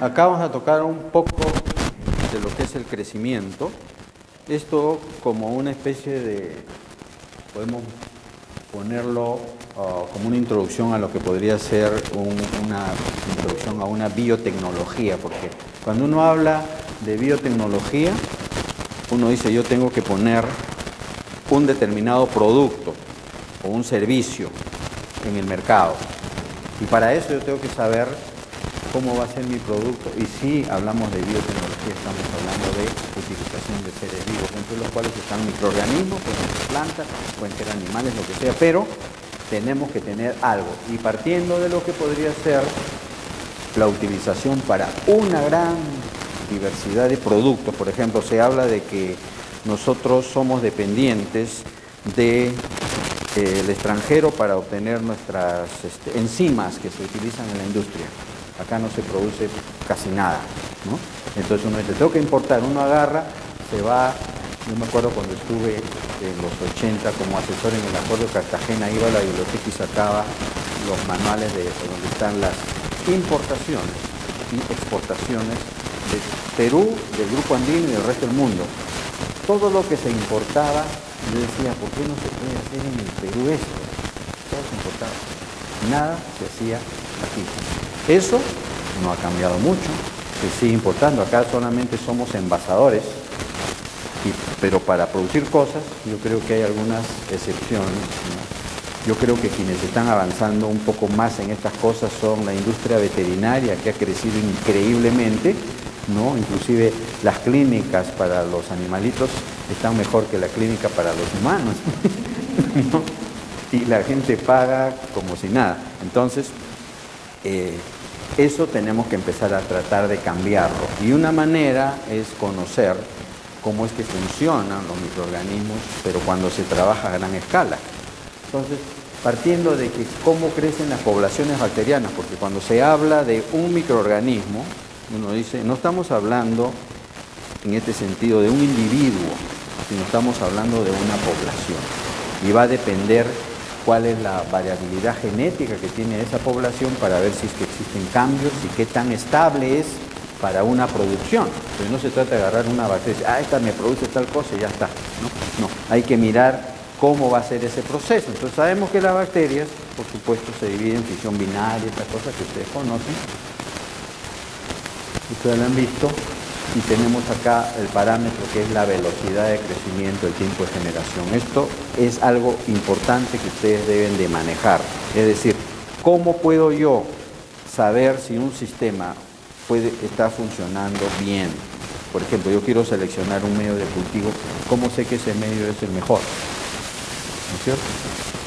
acá vamos a tocar un poco de lo que es el crecimiento. Esto como una especie de, podemos ponerlo como una introducción a lo que podría ser una introducción a una biotecnología, porque cuando uno habla de biotecnología, uno dice yo tengo que poner un determinado producto o un servicio en el mercado, y para eso yo tengo que saber cómo va a ser mi producto. Y si hablamos de biotecnología, estamos hablando de utilización de seres vivos, entre los cuales están microorganismos, pueden ser plantas, pueden ser animales, lo que sea, pero tenemos que tener algo. Y partiendo de lo que podría ser la utilización para una gran diversidad de productos, por ejemplo, se habla de que nosotros somos dependientes del extranjero para obtener nuestras enzimas que se utilizan en la industria. Acá no se produce casi nada, ¿no? Entonces uno dice, tengo que importar, uno agarra, se va. Yo me acuerdo cuando estuve en los 80 como asesor en el Acuerdo de Cartagena, iba a la biblioteca y sacaba los manuales de donde están las importaciones y exportaciones de Perú, del Grupo Andino y del resto del mundo. Todo lo que se importaba, yo decía, ¿por qué no se puede hacer en el Perú esto? Todo se importaba. Nada se hacía aquí. Eso no ha cambiado mucho, se sigue importando. Acá solamente somos envasadores, pero para producir cosas yo creo que hay algunas excepciones, ¿no? Yo creo que quienes están avanzando un poco más en estas cosas son la industria veterinaria, que ha crecido increíblemente, ¿no? Inclusive las clínicas para los animalitos están mejor que la clínica para los humanos, ¿no? Y la gente paga como si nada. Entonces, eso tenemos que empezar a tratar de cambiarlo. Y una manera es conocer cómo es que funcionan los microorganismos, pero cuando se trabaja a gran escala. Entonces, partiendo de que cómo crecen las poblaciones bacterianas, porque cuando se habla de un microorganismo, uno dice, no estamos hablando en este sentido de un individuo, sino estamos hablando de una población. Y va a depender cuál es la variabilidad genética que tiene esa población para ver si es que existen cambios y qué tan estable es para una producción. Pero no se trata de agarrar una bacteria y decir, esta me produce tal cosa y ya está. No, hay que mirar cómo va a ser ese proceso. Entonces sabemos que las bacterias, por supuesto, se dividen en fisión binaria, estas cosas que ustedes conocen. Ustedes lo han visto. Y tenemos acá el parámetro que es la velocidad de crecimiento, el tiempo de generación. Esto es algo importante que ustedes deben de manejar. Es decir, ¿cómo puedo yo saber si un sistema está funcionando bien? Por ejemplo, yo quiero seleccionar un medio de cultivo. ¿Cómo sé que ese medio es el mejor? ¿No es cierto?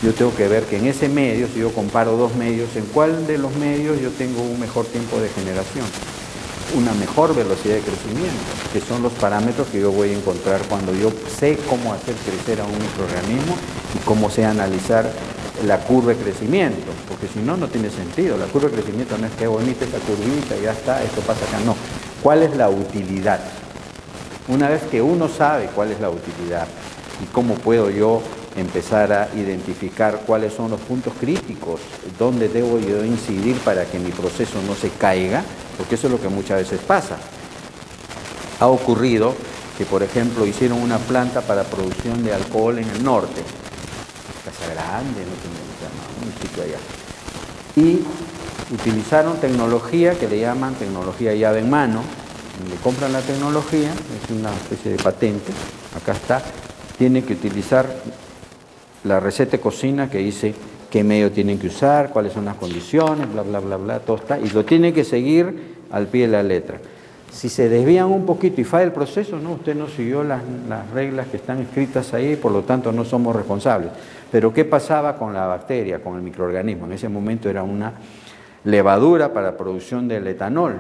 Yo tengo que ver que en ese medio, si yo comparo dos medios, ¿en cuál de los medios yo tengo un mejor tiempo de generación? Una mejor velocidad de crecimiento, que son los parámetros que yo voy a encontrar cuando yo sé cómo hacer crecer a un microorganismo y cómo sé analizar la curva de crecimiento, porque si no, no tiene sentido. La curva de crecimiento no es que bonita esa curvita y ya está, esto pasa acá, no. ¿Cuál es la utilidad? Una vez que uno sabe cuál es la utilidad y cómo puedo yo empezar a identificar cuáles son los puntos críticos, dónde debo yo incidir para que mi proceso no se caiga, porque eso es lo que muchas veces pasa. Ha ocurrido que, por ejemplo, hicieron una planta para producción de alcohol en el norte, Casa Grande, no sé cómo se llama, un sitio allá, y utilizaron tecnología que le llaman tecnología llave en mano. Le compran la tecnología, es una especie de patente, acá está, tiene que utilizar la receta de cocina que dice qué medio tienen que usar, cuáles son las condiciones, bla, bla, bla, bla, todo está, y lo tienen que seguir al pie de la letra. Si se desvían un poquito y falla el proceso, no, usted no siguió las reglas que están escritas ahí, por lo tanto no somos responsables. Pero ¿qué pasaba con la bacteria, con el microorganismo? En ese momento era una levadura para producción del etanol.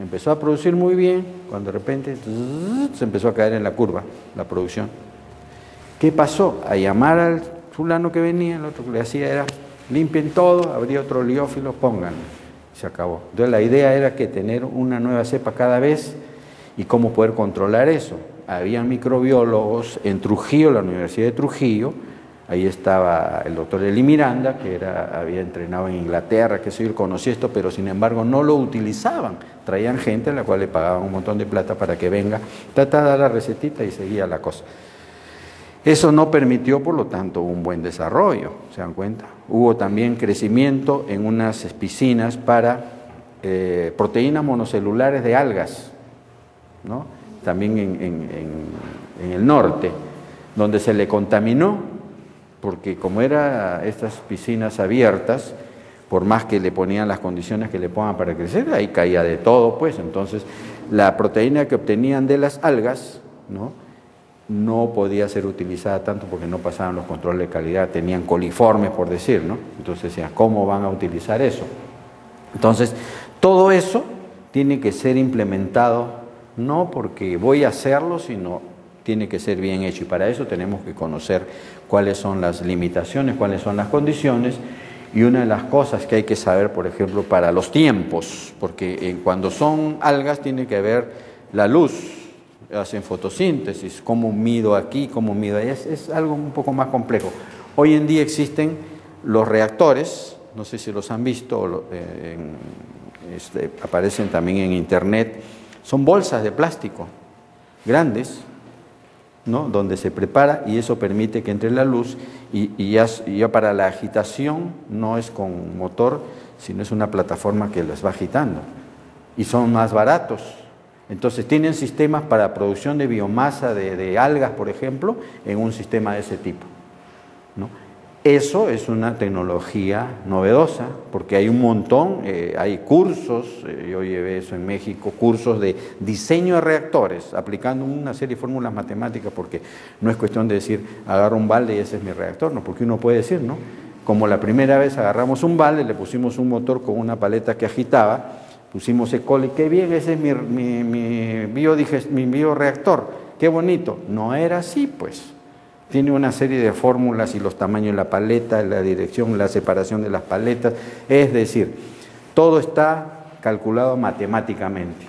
Empezó a producir muy bien, cuando de repente se empezó a caer en la curva, la producción. ¿Qué pasó? A llamar al fulano que venía, el otro que le hacía era, limpien todo, abría otro liófilo, pónganlo. Se acabó. Entonces la idea era que tener una nueva cepa cada vez y cómo poder controlar eso. Había microbiólogos en Trujillo, la Universidad de Trujillo, Ahí estaba el doctor Eli Miranda, que había entrenado en Inglaterra, que él conocía esto, pero sin embargo no lo utilizaban. Traían gente a la cual le pagaban un montón de plata para que venga, trataba la recetita y seguía la cosa. Eso no permitió, por lo tanto, un buen desarrollo, ¿se dan cuenta? Hubo también crecimiento en unas piscinas para proteínas monocelulares de algas, ¿no? También en el norte, donde se le contaminó, porque como eran estas piscinas abiertas, por más que le ponían las condiciones que le pongan para crecer, ahí caía de todo, pues. Entonces, la proteína que obtenían de las algas, no podía ser utilizada tanto porque no pasaban los controles de calidad, tenían coliformes, por decir, ¿no? Entonces decían, ¿cómo van a utilizar eso? Entonces, todo eso tiene que ser implementado, no porque voy a hacerlo, sino tiene que ser bien hecho, y para eso tenemos que conocer cuáles son las limitaciones, cuáles son las condiciones, y una de las cosas que hay que saber, por ejemplo, para los tiempos, porque cuando son algas tiene que ver la luz, hacen fotosíntesis, cómo mido aquí, cómo mido allá, es algo un poco más complejo. Hoy en día existen los reactores, no sé si los han visto, aparecen también en internet, son bolsas de plástico grandes, ¿no? Donde se prepara y eso permite que entre la luz y ya para la agitación no es con motor, sino es una plataforma que las va agitando y son más baratos. Entonces tienen sistemas para producción de biomasa de algas, por ejemplo, en un sistema de ese tipo, ¿no? Eso es una tecnología novedosa, porque hay un montón, hay cursos, yo llevé eso en México, cursos de diseño de reactores, aplicando una serie de fórmulas matemáticas, porque no es cuestión de decir, agarro un balde y ese es mi reactor, ¿no? Porque uno puede decir, ¿no? Como la primera vez agarramos un balde, le pusimos un motor con una paleta que agitaba, pusimos E. coli, qué bien, ese es mi bioreactor, qué bonito. No era así, pues. Tiene una serie de fórmulas y los tamaños de la paleta, la dirección, la separación de las paletas. Es decir, todo está calculado matemáticamente.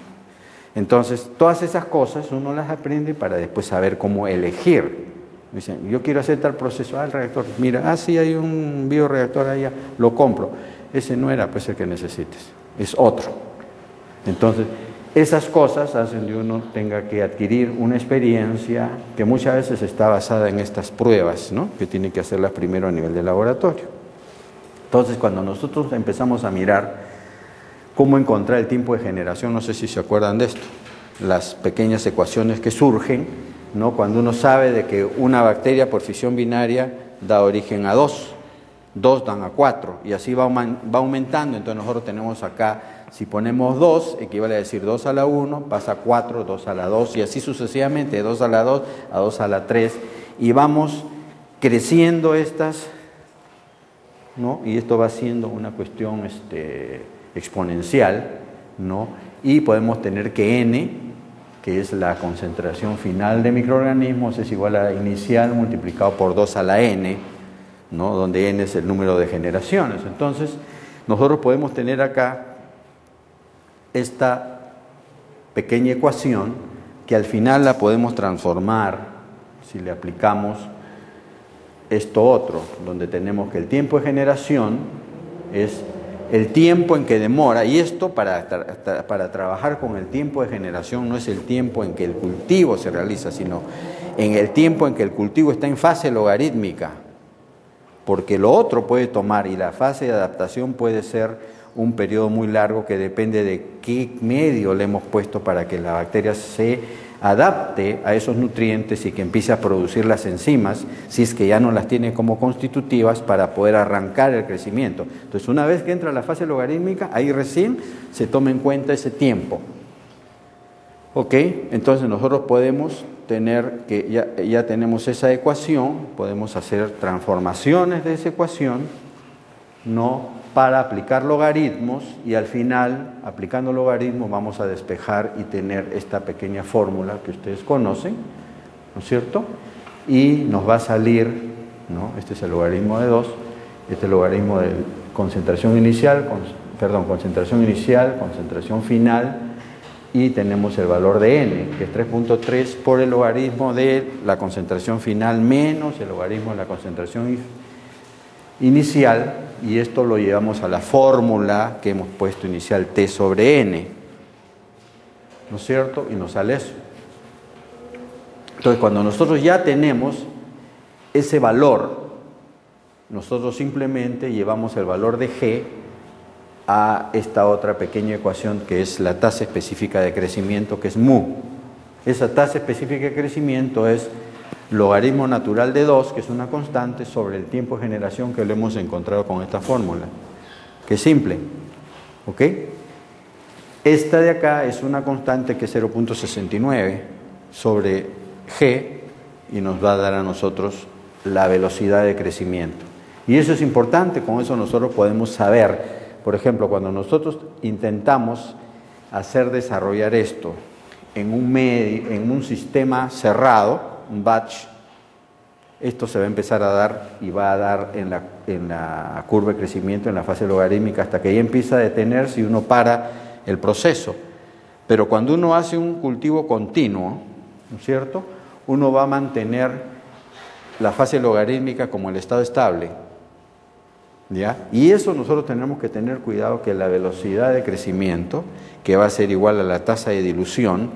Entonces, todas esas cosas uno las aprende para después saber cómo elegir. Dicen, yo quiero hacer tal proceso, el reactor, mira, sí hay un bioreactor allá, lo compro. Ese no era pues el que necesites, es otro. Entonces, esas cosas hacen que uno tenga que adquirir una experiencia que muchas veces está basada en estas pruebas, ¿no? Que tiene que hacerlas primero a nivel de laboratorio. Entonces, cuando nosotros empezamos a mirar cómo encontrar el tiempo de generación, no sé si se acuerdan de esto, las pequeñas ecuaciones que surgen, ¿no? Cuando uno sabe de que una bacteria por fisión binaria da origen a 2 dan a 4, y así va aumentando. Entonces nosotros tenemos acá, si ponemos 2, equivale a decir 2 a la 1, pasa a 4, 2 a la 2, y así sucesivamente, de 2 a la 2 a 2 a la 3, y vamos creciendo estas, ¿no? Y esto va siendo una cuestión exponencial, ¿no? Y podemos tener que n, que es la concentración final de microorganismos, es igual a la inicial multiplicado por 2 a la n, ¿no? Donde n es el número de generaciones. Entonces, nosotros podemos tener acá esta pequeña ecuación que al final la podemos transformar si le aplicamos esto otro, donde tenemos que el tiempo de generación es el tiempo en que demora, y esto para trabajar con el tiempo de generación no es el tiempo en que el cultivo se realiza, sino en el tiempo en que el cultivo está en fase logarítmica, porque lo otro puede tomar, y la fase de adaptación puede ser un periodo muy largo que depende de qué medio le hemos puesto para que la bacteria se adapte a esos nutrientes y que empiece a producir las enzimas, si es que ya no las tiene como constitutivas, para poder arrancar el crecimiento. Entonces, una vez que entra la fase logarítmica, ahí recién se toma en cuenta ese tiempo. ¿Ok? Entonces nosotros podemos tener, que ya tenemos esa ecuación, podemos hacer transformaciones de esa ecuación, ¿no? Para aplicar logaritmos, y al final, aplicando logaritmos, vamos a despejar y tener esta pequeña fórmula que ustedes conocen, ¿no es cierto? Y nos va a salir, ¿no? Este es el logaritmo de 2, este es el logaritmo de concentración inicial, concentración final, y tenemos el valor de n, que es 3.3 por el logaritmo de la concentración final menos el logaritmo de la concentración inicial, y esto lo llevamos a la fórmula que hemos puesto inicial, T sobre n, ¿no es cierto? Y nos sale eso. Entonces, cuando nosotros ya tenemos ese valor, nosotros simplemente llevamos el valor de G a esta otra pequeña ecuación que es la tasa específica de crecimiento, que es mu. Esa tasa específica de crecimiento es logaritmo natural de 2, que es una constante, sobre el tiempo de generación, que lo hemos encontrado con esta fórmula, que es simple, ¿ok? Esta de acá es una constante que es 0.69 sobre G y nos va a dar a nosotros la velocidad de crecimiento. Y eso es importante, con eso nosotros podemos saber. Por ejemplo, cuando nosotros intentamos hacer desarrollar esto en un sistema cerrado, un batch, esto se va a empezar a dar y va a dar en la curva de crecimiento, en la fase logarítmica, hasta que ya empieza a detenerse y uno para el proceso. Pero cuando uno hace un cultivo continuo, ¿no es cierto?, uno va a mantener la fase logarítmica como el estado estable, ¿ya? Y eso nosotros tenemos que tener cuidado, que la velocidad de crecimiento, que va a ser igual a la tasa de dilución,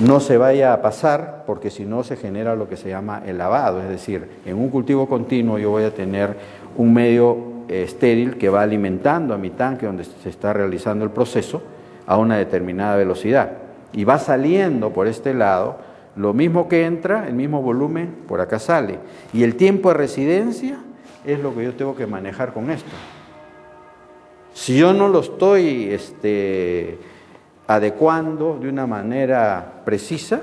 no se vaya a pasar, porque si no se genera lo que se llama el lavado. Es decir, en un cultivo continuo yo voy a tener un medio estéril que va alimentando a mi tanque donde se está realizando el proceso a una determinada velocidad, y va saliendo por este lado lo mismo que entra, el mismo volumen, por acá sale, y el tiempo de residencia es lo que yo tengo que manejar con esto. Si yo no lo estoy adecuando de una manera precisa,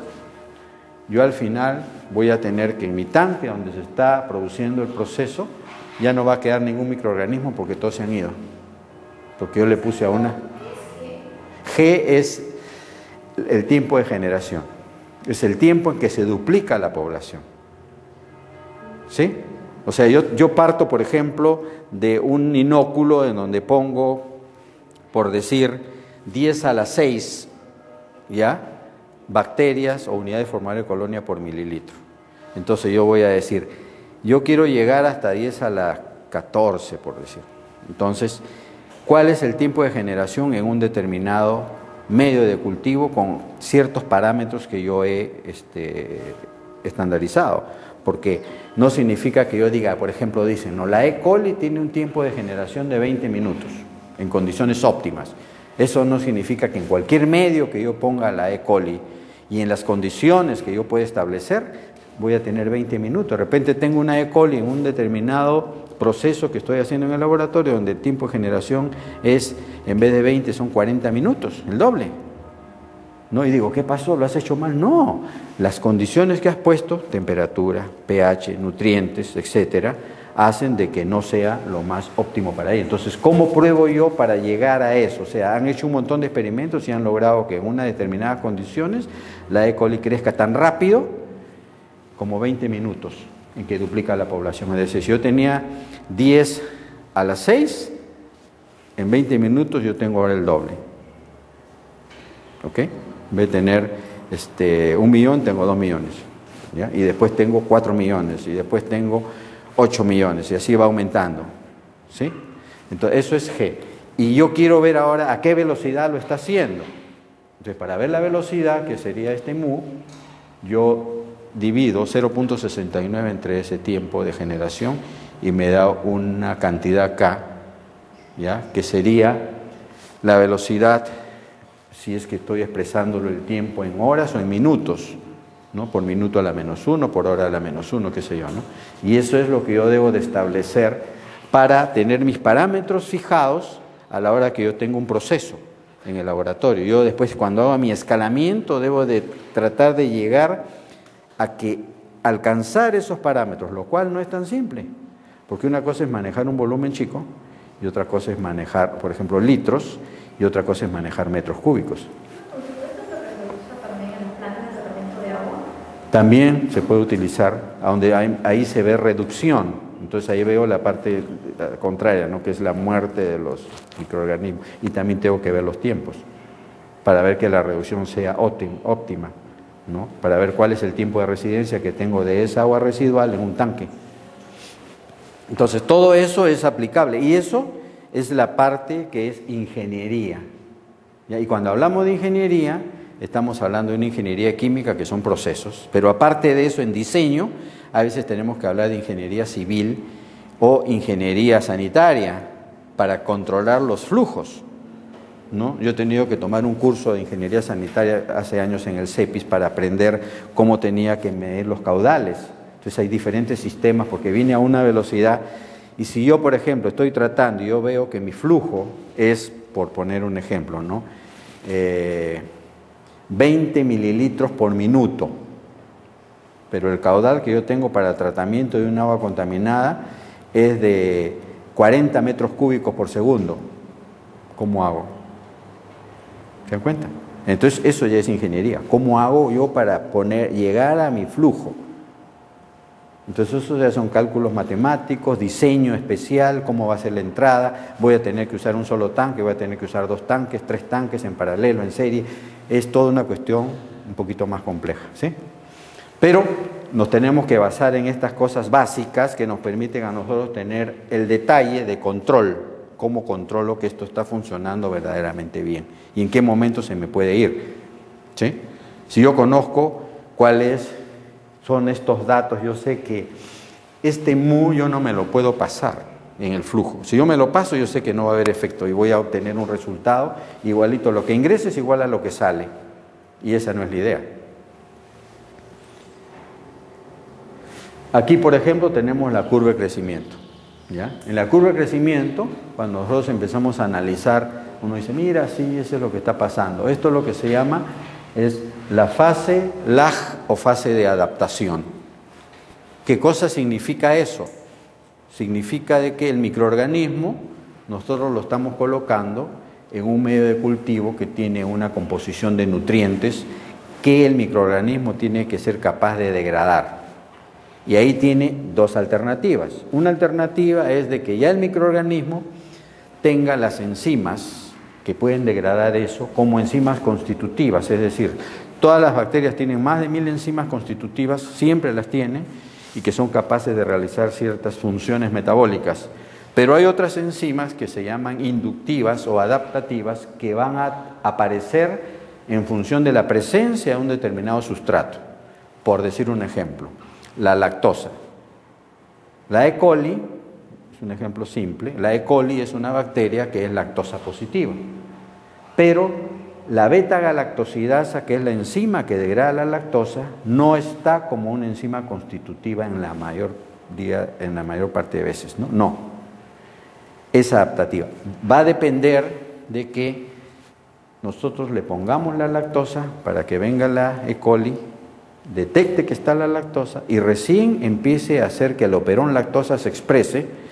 yo al final voy a tener que en mi tanque donde se está produciendo el proceso ya no va a quedar ningún microorganismo, porque todos se han ido, porque yo le puse a una. G es el tiempo de generación, es el tiempo en que se duplica la población, ¿sí? O sea, yo parto, por ejemplo, de un inóculo en donde pongo, por decir, 10 a la 6, ¿ya?, bacterias o unidades formales de colonia por mililitro. Entonces yo voy a decir, yo quiero llegar hasta 10 a la 14, por decir. Entonces, ¿cuál es el tiempo de generación en un determinado medio de cultivo con ciertos parámetros que yo he estandarizado? Porque no significa que yo diga, por ejemplo, dicen, no, la E. coli tiene un tiempo de generación de 20 minutos en condiciones óptimas. Eso no significa que en cualquier medio que yo ponga la E. coli y en las condiciones que yo pueda establecer, voy a tener 20 minutos. De repente tengo una E. coli en un determinado proceso que estoy haciendo en el laboratorio, donde el tiempo de generación es, en vez de 20, son 40 minutos, el doble. ¿No? Y digo, ¿qué pasó? ¿Lo has hecho mal? No, las condiciones que has puesto, temperatura, pH, nutrientes, etcétera, hacen de que no sea lo más óptimo para ella. Entonces, ¿cómo pruebo yo para llegar a eso? O sea, han hecho un montón de experimentos y han logrado que en unas determinadas condiciones la E. coli crezca tan rápido como 20 minutos en que duplica la población. Es decir, si yo tenía 10 a la 6, en 20 minutos yo tengo ahora el doble. ¿Ok? En vez de tener 1 millón, tengo 2 millones. ¿Ya? Y después tengo 4 millones, y después tengo 8 millones, y así va aumentando. ¿Sí? Entonces, eso es G. Y yo quiero ver ahora a qué velocidad lo está haciendo. Entonces, para ver la velocidad, que sería este mu, yo divido 0.69 entre ese tiempo de generación y me da una cantidad K, ¿ya?, que sería la velocidad, si es que estoy expresándolo el tiempo en horas o en minutos, ¿no? Por minuto a la -1, por hora a la -1, qué sé yo, ¿no? Y eso es lo que yo debo de establecer para tener mis parámetros fijados a la hora que yo tengo un proceso en el laboratorio. Yo después, cuando hago mi escalamiento, debo de tratar de llegar a que alcanzar esos parámetros, lo cual no es tan simple, porque una cosa es manejar un volumen chico y otra cosa es manejar, por ejemplo, litros, y otra cosa es manejar metros cúbicos. También se puede utilizar, ahí se ve reducción, entonces ahí veo la parte contraria, ¿no?, que es la muerte de los microorganismos, y también tengo que ver los tiempos. para ver que la reducción sea óptima, ¿no? Para ver cuál es el tiempo de residencia que tengo de esa agua residual en un tanque. Entonces, todo eso es aplicable y eso es la parte que es ingeniería. ¿Ya? Y cuando hablamos de ingeniería, estamos hablando de una ingeniería química que son procesos, pero aparte de eso, en diseño, a veces tenemos que hablar de ingeniería civil o ingeniería sanitaria para controlar los flujos, ¿no? Yo he tenido que tomar un curso de ingeniería sanitaria hace años en el CEPIS para aprender cómo tenía que medir los caudales. Entonces hay diferentes sistemas porque viene a una velocidad y si yo, por ejemplo, estoy tratando y yo veo que mi flujo es, por poner un ejemplo, ¿no? 20 mililitros por minuto, pero el caudal que yo tengo para el tratamiento de un agua contaminada es de 40 metros cúbicos por segundo. ¿Cómo hago? ¿Se dan cuenta? Entonces eso ya es ingeniería. ¿Cómo hago yo para llegar a mi flujo? Entonces eso ya son cálculos matemáticos, diseño especial, cómo va a ser la entrada, voy a tener que usar un solo tanque, voy a tener que usar 2 tanques, 3 tanques en paralelo, en serie. Es toda una cuestión un poquito más compleja, ¿sí? Pero nos tenemos que basar en estas cosas básicas que nos permiten a nosotros tener el detalle de control. ¿Cómo controlo que esto está funcionando verdaderamente bien? ¿Y en qué momento se me puede ir? ¿Sí? Si yo conozco cuáles son estos datos, yo sé que este mu yo no me lo puedo pasar en el flujo. Si yo me lo paso, yo sé que no va a haber efecto y voy a obtener un resultado igualito. Lo que ingrese es igual a lo que sale. Y esa no es la idea. Aquí, por ejemplo, tenemos la curva de crecimiento. ¿Ya? En la curva de crecimiento, cuando nosotros empezamos a analizar, uno dice, mira, sí, eso es lo que está pasando. Esto es lo que se llama, es la fase lag o fase de adaptación. ¿Qué cosa significa eso? Significa de que el microorganismo, nosotros lo estamos colocando en un medio de cultivo que tiene una composición de nutrientes que el microorganismo tiene que ser capaz de degradar. Y ahí tiene 2 alternativas. Una alternativa es de que ya el microorganismo tenga las enzimas que pueden degradar eso como enzimas constitutivas, es decir, todas las bacterias tienen más de 1000 enzimas constitutivas, siempre las tienen, y que son capaces de realizar ciertas funciones metabólicas. Pero hay otras enzimas que se llaman inductivas o adaptativas que van a aparecer en función de la presencia de un determinado sustrato. Por decir un ejemplo, la lactosa. La E. coli, es un ejemplo simple, la E. coli es una bacteria que es lactosa positiva, pero la beta-galactosidasa, que es la enzima que degrada la lactosa, no está como una enzima constitutiva en la mayor parte de veces, ¿no? No, es adaptativa. Va a depender de que nosotros le pongamos la lactosa para que venga la E. coli, detecte que está la lactosa y recién empiece a hacer que el operón lactosa se exprese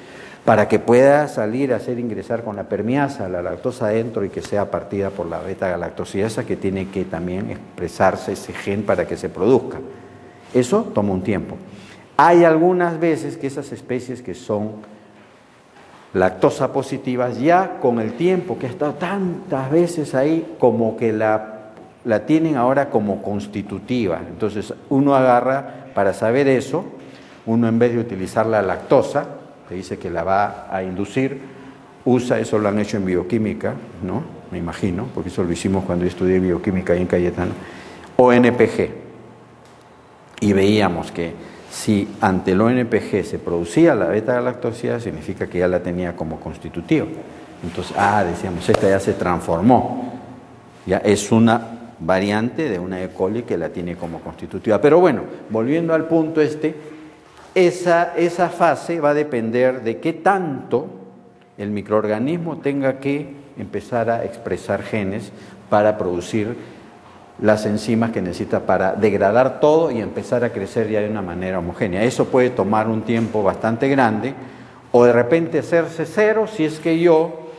para que pueda salir a hacer ingresar con la permeasa la lactosa adentro y que sea partida por la beta-galactosidasa, que tiene que también expresarse ese gen para que se produzca. Eso toma un tiempo. Hay algunas veces que esas especies que son lactosa positivas, ya con el tiempo que ha estado tantas veces ahí, como que la tienen ahora como constitutiva. Entonces uno agarra, para saber eso, uno en vez de utilizar la lactosa, que dice que la va a inducir, usa, eso lo han hecho en bioquímica, ¿no? Me imagino, porque eso lo hicimos cuando yo estudié bioquímica ahí en Cayetano, ONPG. Y veíamos que si ante el ONPG se producía la beta-galactosidasa, significa que ya la tenía como constitutiva. Entonces, decíamos, esta ya se transformó. Ya es una variante de una E. coli que la tiene como constitutiva. Pero bueno, volviendo al punto esa fase va a depender de qué tanto el microorganismo tenga que empezar a expresar genes para producir las enzimas que necesita para degradar todo y empezar a crecer ya de una manera homogénea. Eso puede tomar un tiempo bastante grande o de repente hacerse cero si es que yo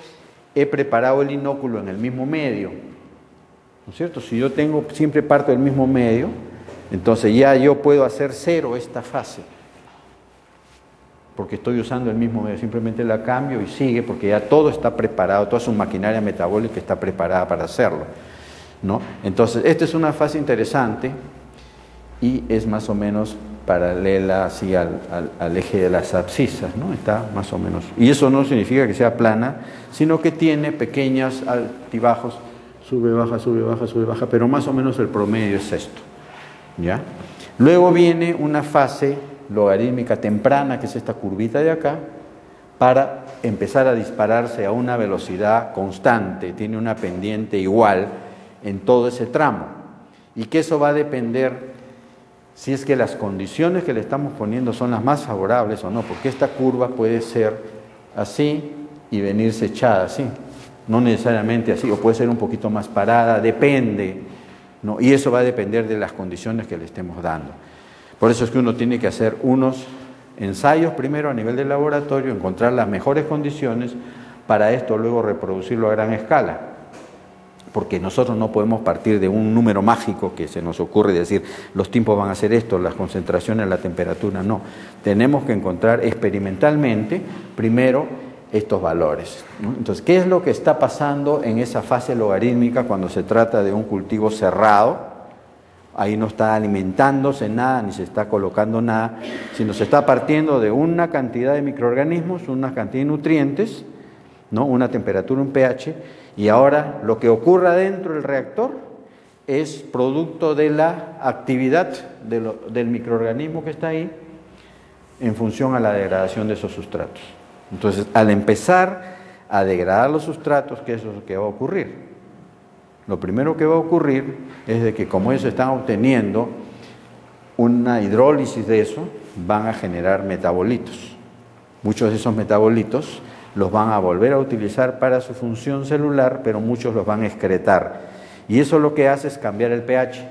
he preparado el inóculo en el mismo medio, ¿no es cierto? Si yo siempre parto del mismo medio, entonces ya yo puedo hacer cero esta fase, porque estoy usando el mismo medio, simplemente la cambio y sigue, porque ya todo está preparado, toda su maquinaria metabólica está preparada para hacerlo. ¿no? Entonces, esta es una fase interesante y es más o menos paralela así al eje de las abscisas, ¿no? Está más o menos. Y eso no significa que sea plana, sino que tiene pequeños altibajos, sube, baja, sube, baja, sube, baja, pero más o menos el promedio es esto, ¿ya? Luego viene una fase logarítmica temprana, que es esta curvita de acá, para empezar a dispararse a una velocidad constante, tiene una pendiente igual en todo ese tramo, y que eso va a depender si es que las condiciones que le estamos poniendo son las más favorables o no, porque esta curva puede ser así y venirse echada así, no necesariamente así, o puede ser un poquito más parada, depende, ¿no? Y eso va a depender de las condiciones que le estemos dando. Por eso es que uno tiene que hacer unos ensayos primero a nivel de laboratorio, encontrar las mejores condiciones, para esto luego reproducirlo a gran escala. Porque nosotros no podemos partir de un número mágico que se nos ocurre decir los tiempos van a ser esto, las concentraciones, la temperatura, no. Tenemos que encontrar experimentalmente primero estos valores, ¿no? Entonces, ¿qué es lo que está pasando en esa fase logarítmica cuando se trata de un cultivo cerrado? Ahí no está alimentándose nada, ni se está colocando nada, sino se está partiendo de una cantidad de microorganismos, una cantidad de nutrientes, ¿no? Una temperatura, un pH, y ahora lo que ocurra dentro del reactor es producto de la actividad del microorganismo que está ahí en función a la degradación de esos sustratos. Entonces, al empezar a degradar los sustratos, ¿qué es lo que va a ocurrir? Lo primero que va a ocurrir es de que como ellos están obteniendo una hidrólisis de eso, van a generar metabolitos. Muchos de esos metabolitos los van a volver a utilizar para su función celular, pero muchos los van a excretar. Y eso lo que hace es cambiar el pH.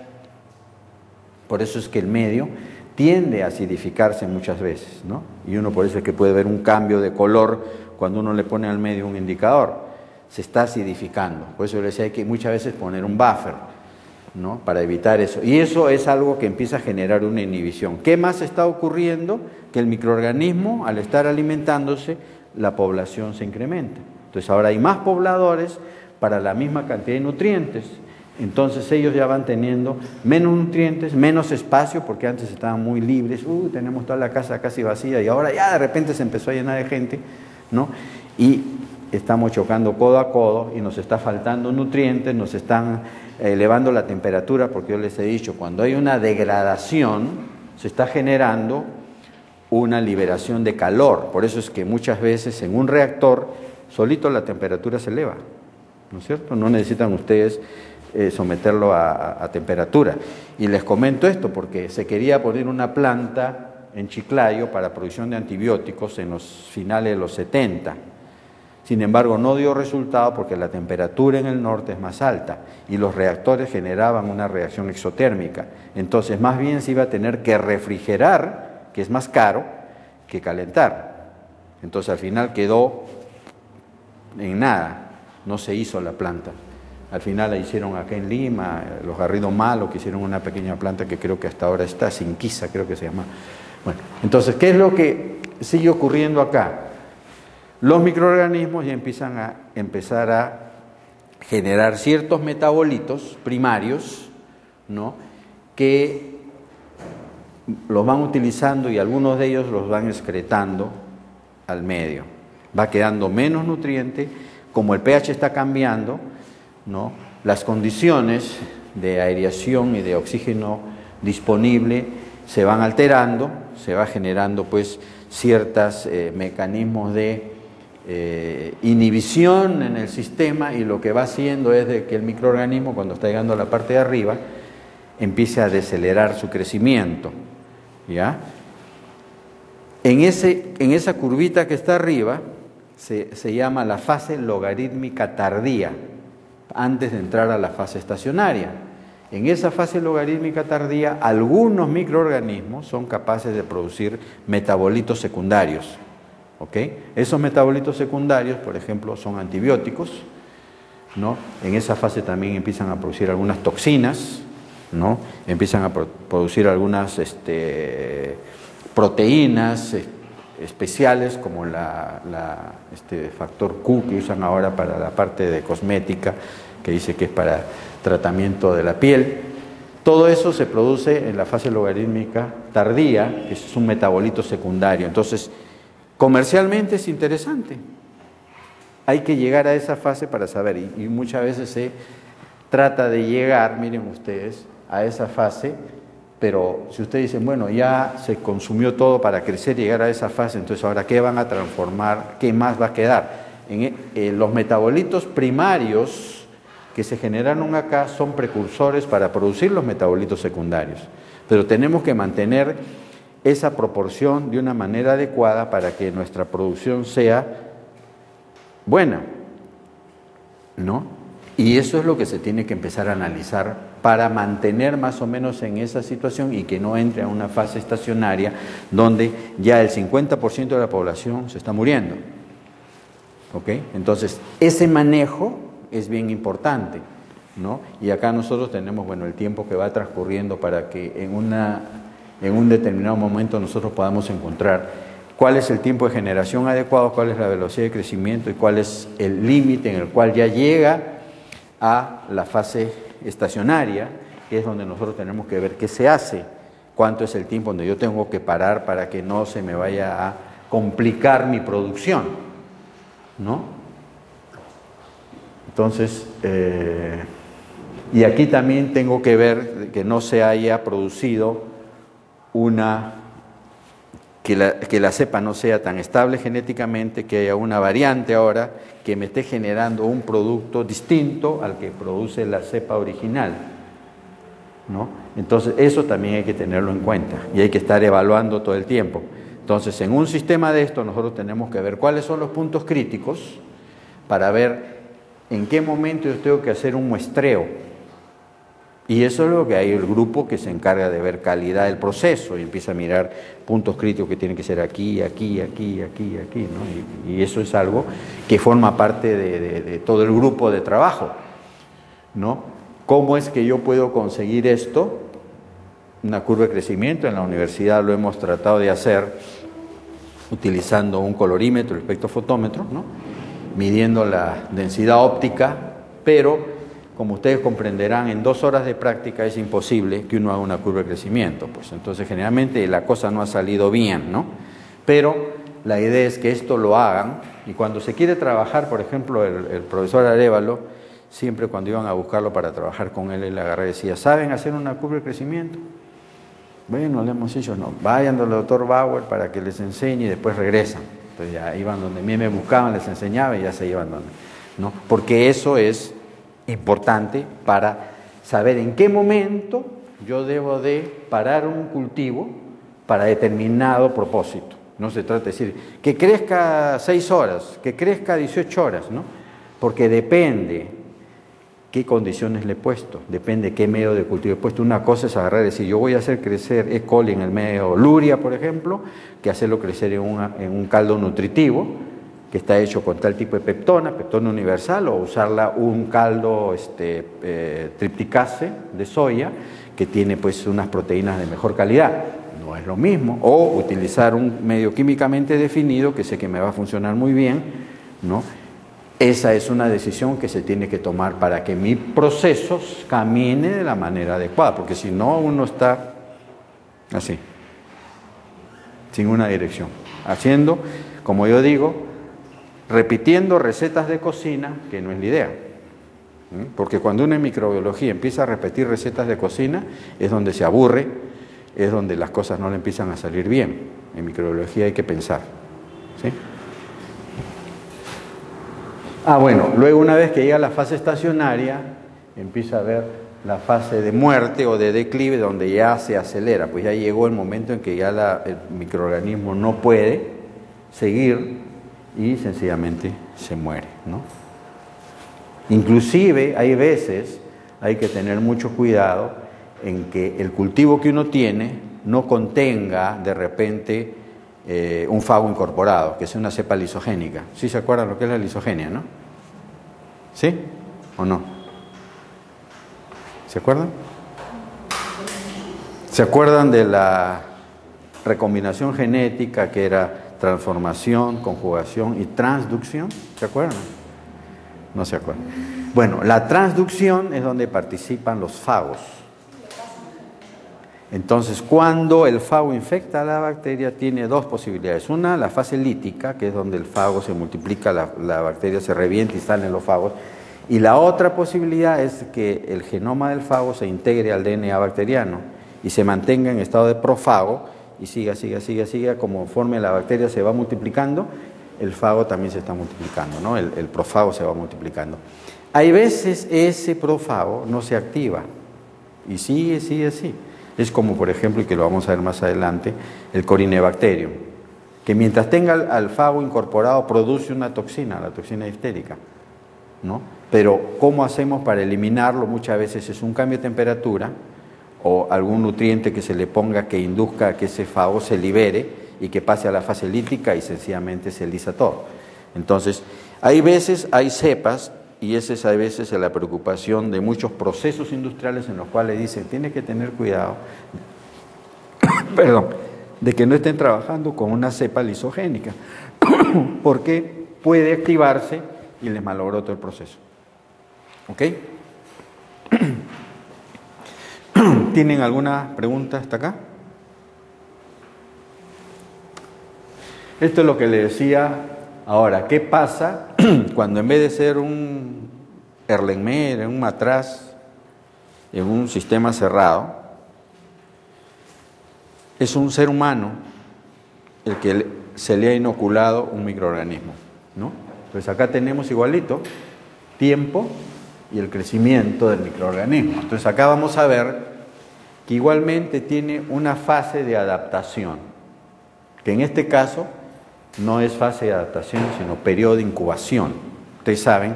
Por eso es que el medio tiende a acidificarse muchas veces, ¿no? Y uno por eso es que puede ver un cambio de color cuando uno le pone al medio un indicador. Se está acidificando. Por eso yo le decía, hay que muchas veces poner un buffer, ¿no? Para evitar eso. Y eso es algo que empieza a generar una inhibición. ¿Qué más está ocurriendo? Que el microorganismo, al estar alimentándose, la población se incrementa. Entonces ahora hay más pobladores para la misma cantidad de nutrientes. Entonces ellos ya van teniendo menos nutrientes, menos espacio, porque antes estaban muy libres, tenemos toda la casa casi vacía, y ahora ya de repente se empezó a llenar de gente, ¿no? Y estamos chocando codo a codo y nos está faltando nutrientes, nos están elevando la temperatura, porque yo les he dicho, cuando hay una degradación, se está generando una liberación de calor. Por eso es que muchas veces en un reactor solito la temperatura se eleva, ¿no es cierto? No necesitan ustedes someterlo a temperatura. Y les comento esto porque se quería poner una planta en Chiclayo para producción de antibióticos en los finales de los 70. Sin embargo, no dio resultado porque la temperatura en el norte es más alta y los reactores generaban una reacción exotérmica. Entonces, más bien se iba a tener que refrigerar, que es más caro que calentar. Entonces al final quedó en nada, no se hizo la planta. Al final la hicieron acá en Lima, los Garrido Malo, que hicieron una pequeña planta que creo que hasta ahora está, Sinquiza creo que se llama. Bueno, entonces, ¿qué es lo que sigue ocurriendo acá? Los microorganismos ya empiezan a generar ciertos metabolitos primarios, ¿no? Que los van utilizando y algunos de ellos los van excretando al medio. Va quedando menos nutriente, como el pH está cambiando, ¿no? Las condiciones de aireación y de oxígeno disponible se van alterando, se va generando pues ciertos mecanismos de inhibición en el sistema, y lo que va haciendo es de que el microorganismo, cuando está llegando a la parte de arriba, empiece a decelerar su crecimiento, ¿ya? En esa curvita que está arriba se llama la fase logarítmica tardía, antes de entrar a la fase estacionaria. En esa fase logarítmica tardía, algunos microorganismos son capaces de producir metabolitos secundarios, ¿ok? Esos metabolitos secundarios, por ejemplo, son antibióticos, ¿no? En esa fase también empiezan a producir algunas toxinas, ¿no? Empiezan a producir algunas proteínas especiales, como factor Q que usan ahora para la parte de cosmética, que dice que es para tratamiento de la piel. Todo eso se produce en la fase logarítmica tardía, que es un metabolito secundario. Entonces, comercialmente es interesante. Hay que llegar a esa fase para saber, y muchas veces se trata de llegar, miren ustedes, a esa fase, pero si ustedes dicen, bueno, ya se consumió todo para crecer y llegar a esa fase, entonces ahora, ¿qué van a transformar? ¿Qué más va a quedar? Los metabolitos primarios que se generaron acá son precursores para producir los metabolitos secundarios, pero tenemos que mantener esa proporción de una manera adecuada para que nuestra producción sea buena, ¿no? Y eso es lo que se tiene que empezar a analizar para mantener más o menos en esa situación y que no entre a una fase estacionaria donde ya el 50% de la población se está muriendo. ¿Ok? Entonces, ese manejo es bien importante, ¿no? Y acá nosotros tenemos, bueno, el tiempo que va transcurriendo para que en un determinado momento nosotros podamos encontrar cuál es el tiempo de generación adecuado, cuál es la velocidad de crecimiento y cuál es el límite en el cual ya llega a la fase estacionaria, que es donde nosotros tenemos que ver qué se hace, cuánto es el tiempo donde yo tengo que parar para que no se me vaya a complicar mi producción, ¿no? Entonces, y aquí también tengo que ver que no se haya producido que la cepa no sea tan estable genéticamente, que haya una variante ahora que me esté generando un producto distinto al que produce la cepa original, ¿no? Entonces, eso también hay que tenerlo en cuenta y hay que estar evaluando todo el tiempo. Entonces, en un sistema de esto, nosotros tenemos que ver cuáles son los puntos críticos para ver en qué momento yo tengo que hacer un muestreo. Y eso es lo que hay el grupo que se encarga de ver calidad del proceso y empieza a mirar puntos críticos que tienen que ser aquí, aquí, aquí, aquí, aquí, ¿no? Y eso es algo que forma parte de todo el grupo de trabajo, ¿no? ¿Cómo es que yo puedo conseguir esto? Una curva de crecimiento, en la universidad lo hemos tratado de hacer utilizando un colorímetro, el espectrofotómetro, ¿no? Midiendo la densidad óptica, pero como ustedes comprenderán, en 2 horas de práctica es imposible que uno haga una curva de crecimiento, pues entonces generalmente la cosa no ha salido bien, ¿no? Pero la idea es que esto lo hagan, y cuando se quiere trabajar, por ejemplo, el profesor Arévalo, siempre cuando iban a buscarlo para trabajar con él le agarré y decía, ¿saben hacer una curva de crecimiento? Bueno, le hemos dicho, no, vayan al doctor Bauer para que les enseñe y después regresan. Entonces ya iban donde a mí me buscaban, les enseñaba y ya se iban donde, ¿no? Porque eso es importante para saber en qué momento yo debo de parar un cultivo para determinado propósito. No se trata de decir que crezca 6 horas, que crezca 18 horas, ¿no? Porque depende qué condiciones le he puesto, depende qué medio de cultivo he puesto. Una cosa es agarrar y decir, yo voy a hacer crecer E. coli en el medio Luria, por ejemplo, que hacerlo crecer en un caldo nutritivo, que está hecho con tal tipo de peptona universal, o usarla un caldo tripticase de soya, que tiene pues unas proteínas de mejor calidad. No es lo mismo. O utilizar un medio químicamente definido, que sé que me va a funcionar muy bien, ¿no? Esa es una decisión que se tiene que tomar para que mi proceso camine de la manera adecuada, porque si no uno está así, sin una dirección, haciendo, como yo digo, repitiendo recetas de cocina, que no es la idea. Porque cuando uno en microbiología empieza a repetir recetas de cocina, es donde se aburre, es donde las cosas no le empiezan a salir bien. En microbiología hay que pensar, ¿sí? Bueno, luego una vez que llega la fase estacionaria, empieza a ver la fase de muerte o de declive, donde ya se acelera, pues ya llegó el momento en que ya el microorganismo no puede seguir y sencillamente se muere, ¿no? Inclusive hay veces, hay que tener mucho cuidado en que el cultivo que uno tiene no contenga de repente un fago incorporado, que sea una cepa lisogénica. ¿Sí se acuerdan lo que es la lisogenia, no? ¿Sí o no? ¿Se acuerdan? ¿Se acuerdan de la recombinación genética, que era transformación, conjugación y transducción? ¿Se acuerdan? No se acuerdan. Bueno, la transducción es donde participan los fagos. Entonces, cuando el fago infecta a la bacteria, tiene dos posibilidades. Una, la fase lítica, que es donde el fago se multiplica, la bacteria se revienta y salen los fagos. Y la otra posibilidad es que el genoma del fago se integre al DNA bacteriano y se mantenga en estado de profago y siga, conforme la bacteria se va multiplicando, el fago también se está multiplicando, ¿no? El profago se va multiplicando. Hay veces ese profago no se activa y sigue así. Es como, por ejemplo, y que lo vamos a ver más adelante, el Corynebacterium, que mientras tenga al fago incorporado produce una toxina, la toxina difterica, ¿no? Pero ¿cómo hacemos para eliminarlo? Muchas veces es un cambio de temperatura o algún nutriente que se le ponga que induzca a que ese fago se libere y que pase a la fase lítica y sencillamente se lisa todo. Entonces, hay veces, hay cepas, y esa es a veces la preocupación de muchos procesos industriales en los cuales dicen, tiene que tener cuidado, perdón, de que no estén trabajando con una cepa lisogénica, porque puede activarse y les malogró todo el proceso. ¿Ok? ¿Tienen alguna pregunta hasta acá? Esto es lo que le decía ahora. ¿Qué pasa cuando en vez de ser un Erlenmeyer, un matraz, en un sistema cerrado, es un ser humano el que se le ha inoculado un microorganismo, ¿no? Pues acá tenemos igualito tiempo y el crecimiento del microorganismo. Entonces acá vamos a ver que igualmente tiene una fase de adaptación, que en este caso no es fase de adaptación, sino periodo de incubación. Ustedes saben,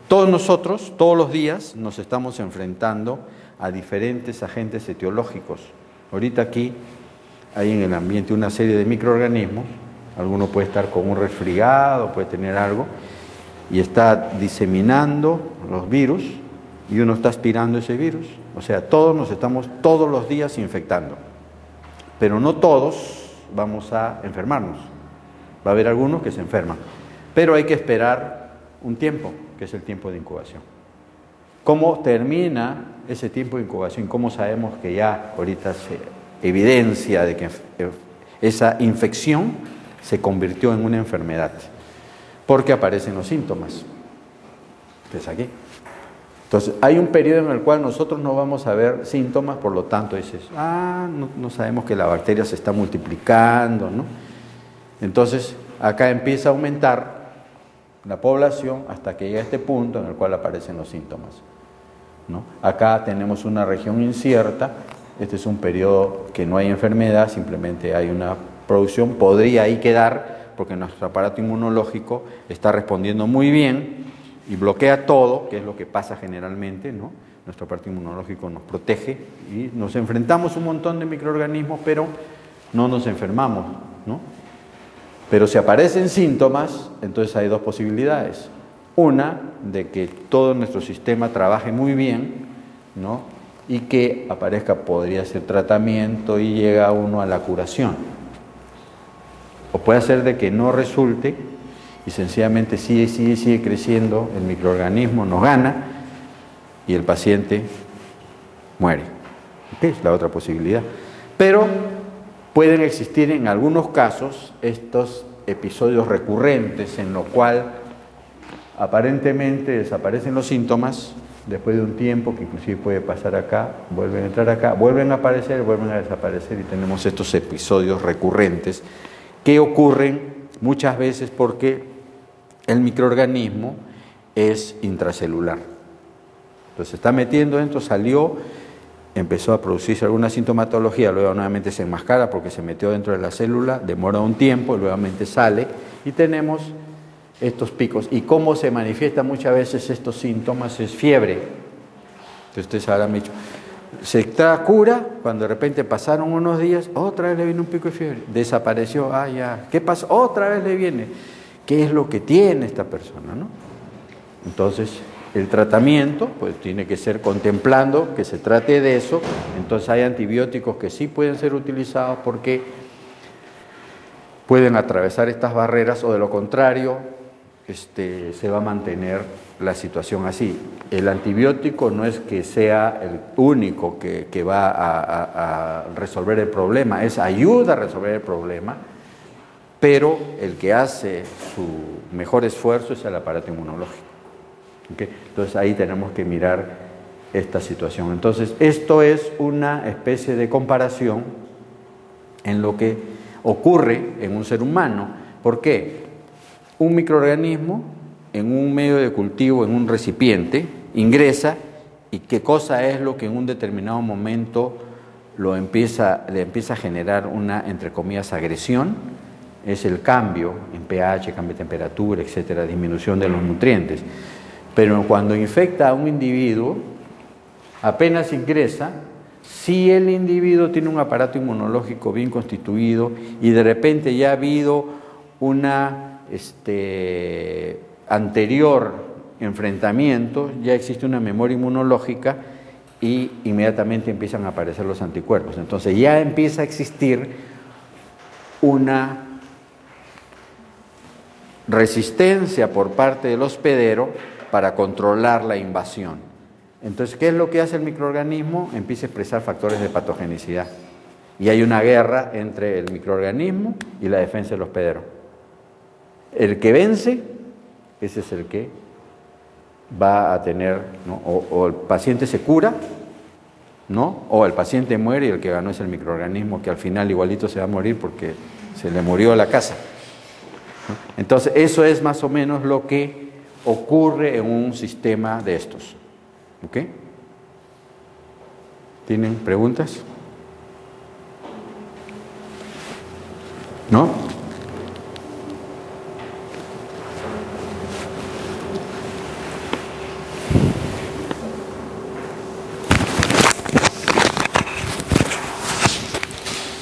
todos nosotros, todos los días, nos estamos enfrentando a diferentes agentes etiológicos. Ahorita aquí hay en el ambiente una serie de microorganismos, alguno puede estar con un resfriado, puede tener algo, y está diseminando los virus, y uno está aspirando ese virus. O sea, todos nos estamos todos los días infectando, pero no todos vamos a enfermarnos. Va a haber algunos que se enferman, pero hay que esperar un tiempo, que es el tiempo de incubación. ¿Cómo termina ese tiempo de incubación? ¿Cómo sabemos que ya ahorita se evidencia de que esa infección se convirtió en una enfermedad? Porque aparecen los síntomas, que es aquí. Entonces, hay un periodo en el cual nosotros no vamos a ver síntomas, por lo tanto dices, no sabemos que la bacteria se está multiplicando, ¿no? Entonces, acá empieza a aumentar la población hasta que llega a este punto en el cual aparecen los síntomas, ¿no? Acá tenemos una región incierta, este es un periodo que no hay enfermedad, simplemente hay una producción, podría ahí quedar porque nuestro aparato inmunológico está respondiendo muy bien y bloquea todo, que es lo que pasa generalmente, ¿no? Nuestro aparato inmunológico nos protege y nos enfrentamos a un montón de microorganismos, pero no nos enfermamos, ¿no? Pero si aparecen síntomas, entonces hay dos posibilidades. Una, de que todo nuestro sistema trabaje muy bien, ¿no? Y que aparezca, podría ser tratamiento y llega uno a la curación. O puede ser de que no resulte y sencillamente sigue creciendo, el microorganismo nos gana y el paciente muere. ¿Okay? Es la otra posibilidad. Pero pueden existir en algunos casos estos episodios recurrentes en los cuales aparentemente desaparecen los síntomas, después de un tiempo, que inclusive puede pasar acá, vuelven a entrar acá, vuelven a aparecer, vuelven a desaparecer y tenemos estos episodios recurrentes que ocurren muchas veces porque el microorganismo es intracelular. Entonces se está metiendo dentro, salió, empezó a producirse alguna sintomatología, luego nuevamente se enmascara porque se metió dentro de la célula, demora un tiempo, nuevamente sale y tenemos estos picos. ¿Y cómo se manifiestan muchas veces estos síntomas? Es fiebre. Entonces ustedes habrán dicho, se cura cuando de repente pasaron unos días, otra vez le viene un pico de fiebre, desapareció, ya, ¿qué pasó? Otra vez le viene. ¿Qué es lo que tiene esta persona, no? Entonces, el tratamiento pues tiene que ser contemplando que se trate de eso. Entonces hay antibióticos que sí pueden ser utilizados porque pueden atravesar estas barreras, o de lo contrario se va a mantener la situación así. El antibiótico no es que sea el único que va a resolver el problema, ayuda a resolver el problema, pero el que hace su mejor esfuerzo es el aparato inmunológico. ¿Okay? Entonces ahí tenemos que mirar esta situación. Entonces esto es una especie de comparación en lo que ocurre en un ser humano. ¿Por qué? Un microorganismo en un medio de cultivo, en un recipiente, ingresa, y qué cosa es lo que en un determinado momento le empieza a generar una, entre comillas, agresión. Es el cambio en pH, cambio de temperatura, etcétera, disminución de los nutrientes. Pero cuando infecta a un individuo, apenas ingresa, si el individuo tiene un aparato inmunológico bien constituido y de repente ya ha habido una anterior enfrentamiento, ya existe una memoria inmunológica y inmediatamente empiezan a aparecer los anticuerpos. Entonces ya empieza a existir una resistencia por parte del hospedero para controlar la invasión. Entonces, ¿qué es lo que hace el microorganismo? Empieza a expresar factores de patogenicidad. Y hay una guerra entre el microorganismo y la defensa del hospedero. El que vence, ese es el que va a tener, ¿no? O el paciente se cura, ¿no? O el paciente muere y el que ganó es el microorganismo, que al final igualito se va a morir porque se le murió la casa. Entonces, eso es más o menos lo que ocurre en un sistema de estos. ¿Ok? ¿Tienen preguntas? ¿No?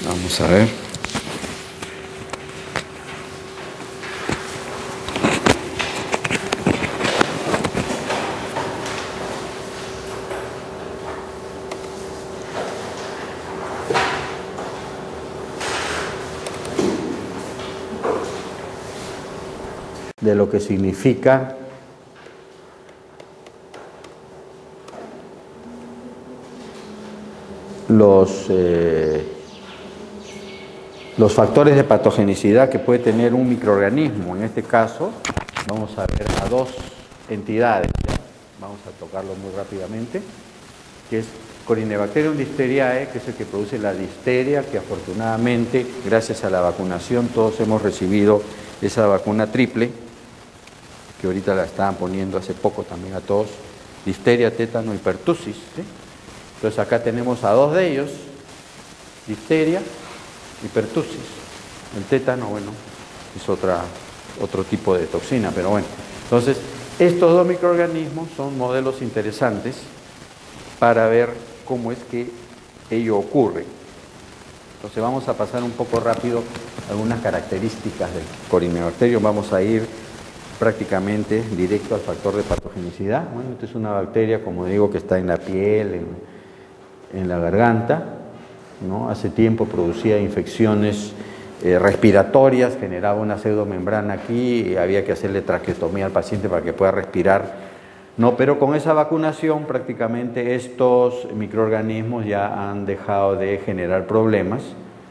Vamos a ver. De lo que significa los factores de patogenicidad que puede tener un microorganismo. En este caso, vamos a ver a dos entidades, ¿ya? Vamos a tocarlo muy rápidamente, que es Corynebacterium disteriae, que es el que produce la difteria, que afortunadamente, gracias a la vacunación, todos hemos recibido esa vacuna triple, que ahorita la estaban poniendo hace poco también a todos, difteria, tétano y pertussis, ¿sí? Entonces acá tenemos a dos de ellos, difteria y pertussis. El tétano, bueno, es otro tipo de toxina, pero bueno. Entonces, estos dos microorganismos son modelos interesantes para ver cómo es que ello ocurre. Entonces vamos a pasar un poco rápido algunas características del Corynebacterium. Vamos a ir prácticamente directo al factor de patogenicidad. Bueno, esta es una bacteria, como digo, que está en la piel, en la garganta, ¿no? Hace tiempo producía infecciones respiratorias, generaba una pseudomembrana aquí y había que hacerle traqueotomía al paciente para que pueda respirar. No, pero con esa vacunación prácticamente estos microorganismos ya han dejado de generar problemas,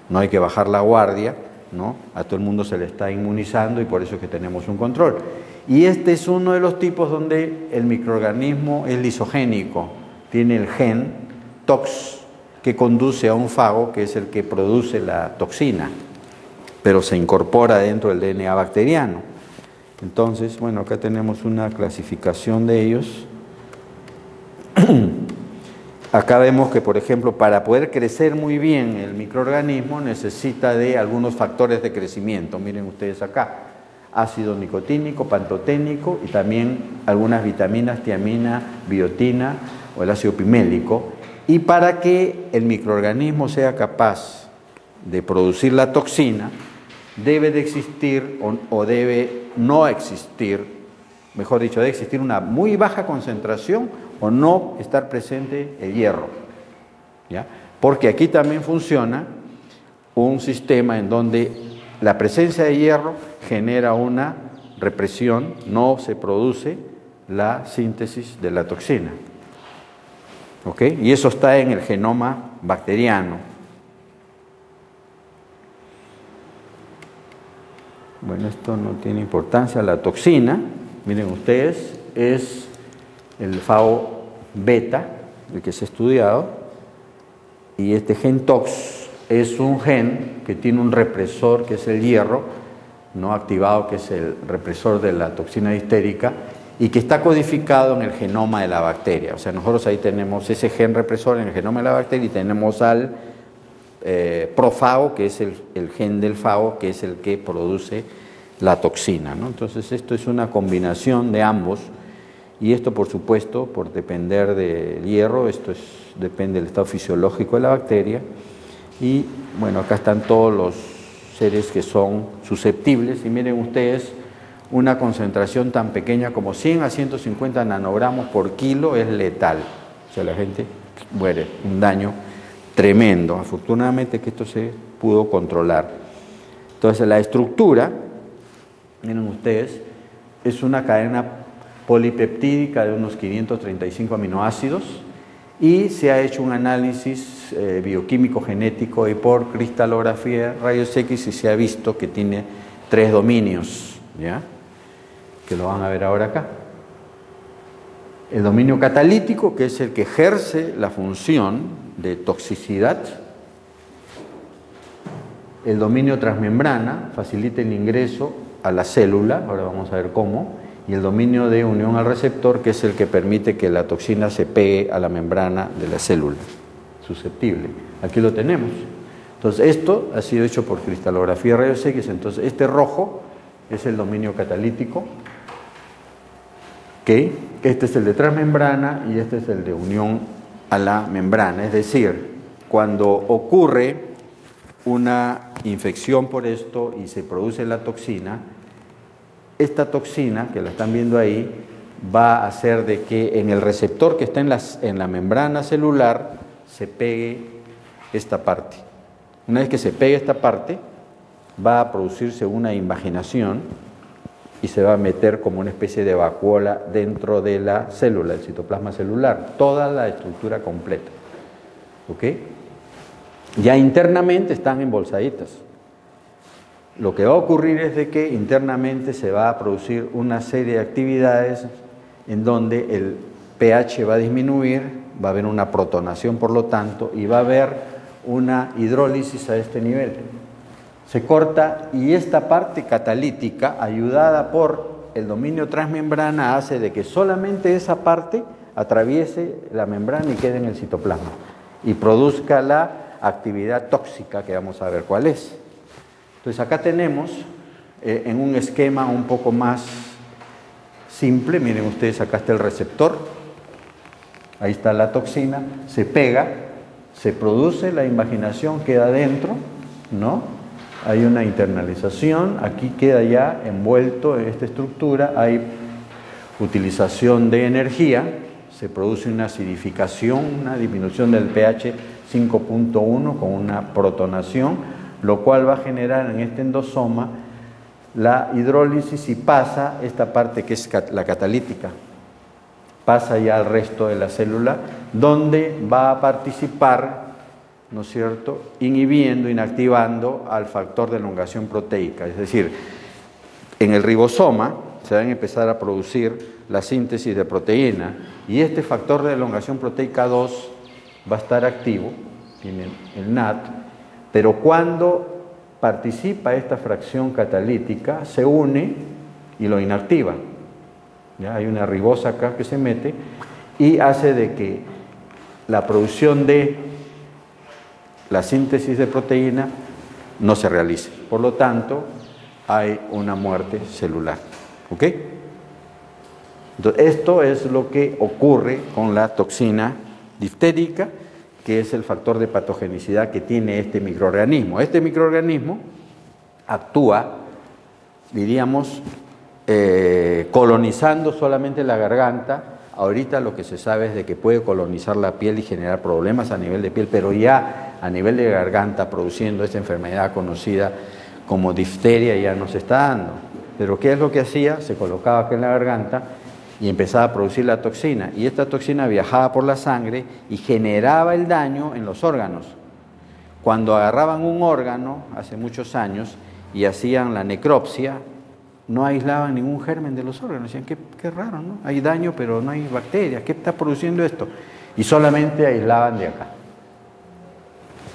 no hay que bajar la guardia, ¿no? A todo el mundo se le está inmunizando y por eso es que tenemos un control. Y este es uno de los tipos donde el microorganismo es lisogénico, tiene el gen TOX que conduce a un fago que es el que produce la toxina, pero se incorpora dentro del DNA bacteriano. Entonces, bueno, acá tenemos una clasificación de ellos. Acá vemos que, por ejemplo, para poder crecer muy bien el microorganismo necesita de algunos factores de crecimiento. Miren ustedes acá, ácido nicotínico, pantoténico y también algunas vitaminas, tiamina, biotina o el ácido pimélico. Y para que el microorganismo sea capaz de producir la toxina, debe de existir o debe no existir, mejor dicho, debe existir una muy baja concentración o no estar presente el hierro, ¿ya? Porque aquí también funciona un sistema en donde la presencia de hierro genera una represión no se produce la síntesis de la toxina. ¿Ok? Y eso está en el genoma bacteriano. Bueno, esto no tiene importancia. La toxina, miren ustedes, es el FAO beta, el que se ha estudiado, y este gen TOX es un gen que tiene un represor que es el hierro, no activado, que es el represor de la toxina difterica, y que está codificado en el genoma de la bacteria. O sea, nosotros ahí tenemos ese gen represor en el genoma de la bacteria y tenemos al profago, que es el gen del fago, que es el que produce la toxina, ¿no? Entonces esto es una combinación de ambos, y esto por supuesto, por depender del hierro, depende del estado fisiológico de la bacteria, y bueno, acá están todos los seres que son susceptibles, y miren ustedes, una concentración tan pequeña como 100 a 150 nanogramos por kilo es letal, o sea, la gente muere, un daño tremendo. Afortunadamente que esto se pudo controlar. Entonces la estructura, miren ustedes, es una cadena polipeptídica de unos 535 aminoácidos, y se ha hecho un análisis bioquímico genético y por cristalografía rayos X, y se ha visto que tiene 3 dominios, ¿ya? Que lo van a ver ahora acá. El dominio catalítico, que es el que ejerce la función de toxicidad. El dominio transmembrana, facilita el ingreso a la célula, ahora vamos a ver cómo. Y el dominio de unión al receptor, que es el que permite que la toxina se pegue a la membrana de la célula susceptible. Aquí lo tenemos. Entonces esto ha sido hecho por cristalografía rayos X. Entonces este rojo es el dominio catalítico, que este es el de transmembrana y este es el de unión a la membrana. Es decir, cuando ocurre una infección por esto y se produce la toxina, esta toxina, que la están viendo ahí, va a hacer de que en el receptor que está en la membrana celular se pegue esta parte. Una vez que se pegue esta parte, va a producirse una invaginación y se va a meter como una especie de vacuola dentro de la célula, el citoplasma celular, toda la estructura completa. ¿Ok? Ya internamente están embolsaditas. Lo que va a ocurrir es de que internamente se va a producir una serie de actividades en donde el pH va a disminuir, va a haber una protonación por lo tanto, y va a haber una hidrólisis a este nivel. Se corta, y esta parte catalítica, ayudada por el dominio transmembrana, hace de que solamente esa parte atraviese la membrana y quede en el citoplasma y produzca la actividad tóxica, que vamos a ver cuál es. Entonces acá tenemos en un esquema un poco más simple, miren ustedes, acá está el receptor, ahí está la toxina, se pega, se produce la invaginación, queda dentro, ¿no? Hay una internalización, aquí queda ya envuelto en esta estructura, hay utilización de energía, se produce una acidificación, una disminución del pH 5.1 con una protonación, lo cual va a generar en este endosoma la hidrólisis, y pasa esta parte que es la catalítica, pasa ya al resto de la célula, donde va a participar, ¿no es cierto?, inhibiendo, inactivando al factor de elongación proteica. Es decir, en el ribosoma se van a empezar a producir la síntesis de proteína, y este factor de elongación proteica 2 va a estar activo, tiene el NAT, pero cuando participa esta fracción catalítica, se une y lo inactiva. ¿Ya? Hay una ribosa acá que se mete y hace de que la producción de la síntesis de proteína no se realice. Por lo tanto, hay una muerte celular. ¿Ok? Entonces, esto es lo que ocurre con la toxina diftérica, que es el factor de patogenicidad que tiene este microorganismo. Este microorganismo actúa, diríamos, colonizando solamente la garganta. Ahorita lo que se sabe es de que puede colonizar la piel y generar problemas a nivel de piel, pero ya a nivel de garganta, produciendo esta enfermedad conocida como difteria, ya no se está dando. Pero ¿qué es lo que hacía? Se colocaba acá en la garganta y empezaba a producir la toxina. Y esta toxina viajaba por la sangre y generaba el daño en los órganos. Cuando agarraban un órgano, hace muchos años, y hacían la necropsia, no aislaban ningún germen de los órganos. Decían, qué raro, ¿no? Hay daño, pero no hay bacterias. ¿Qué está produciendo esto? Y solamente aislaban de acá.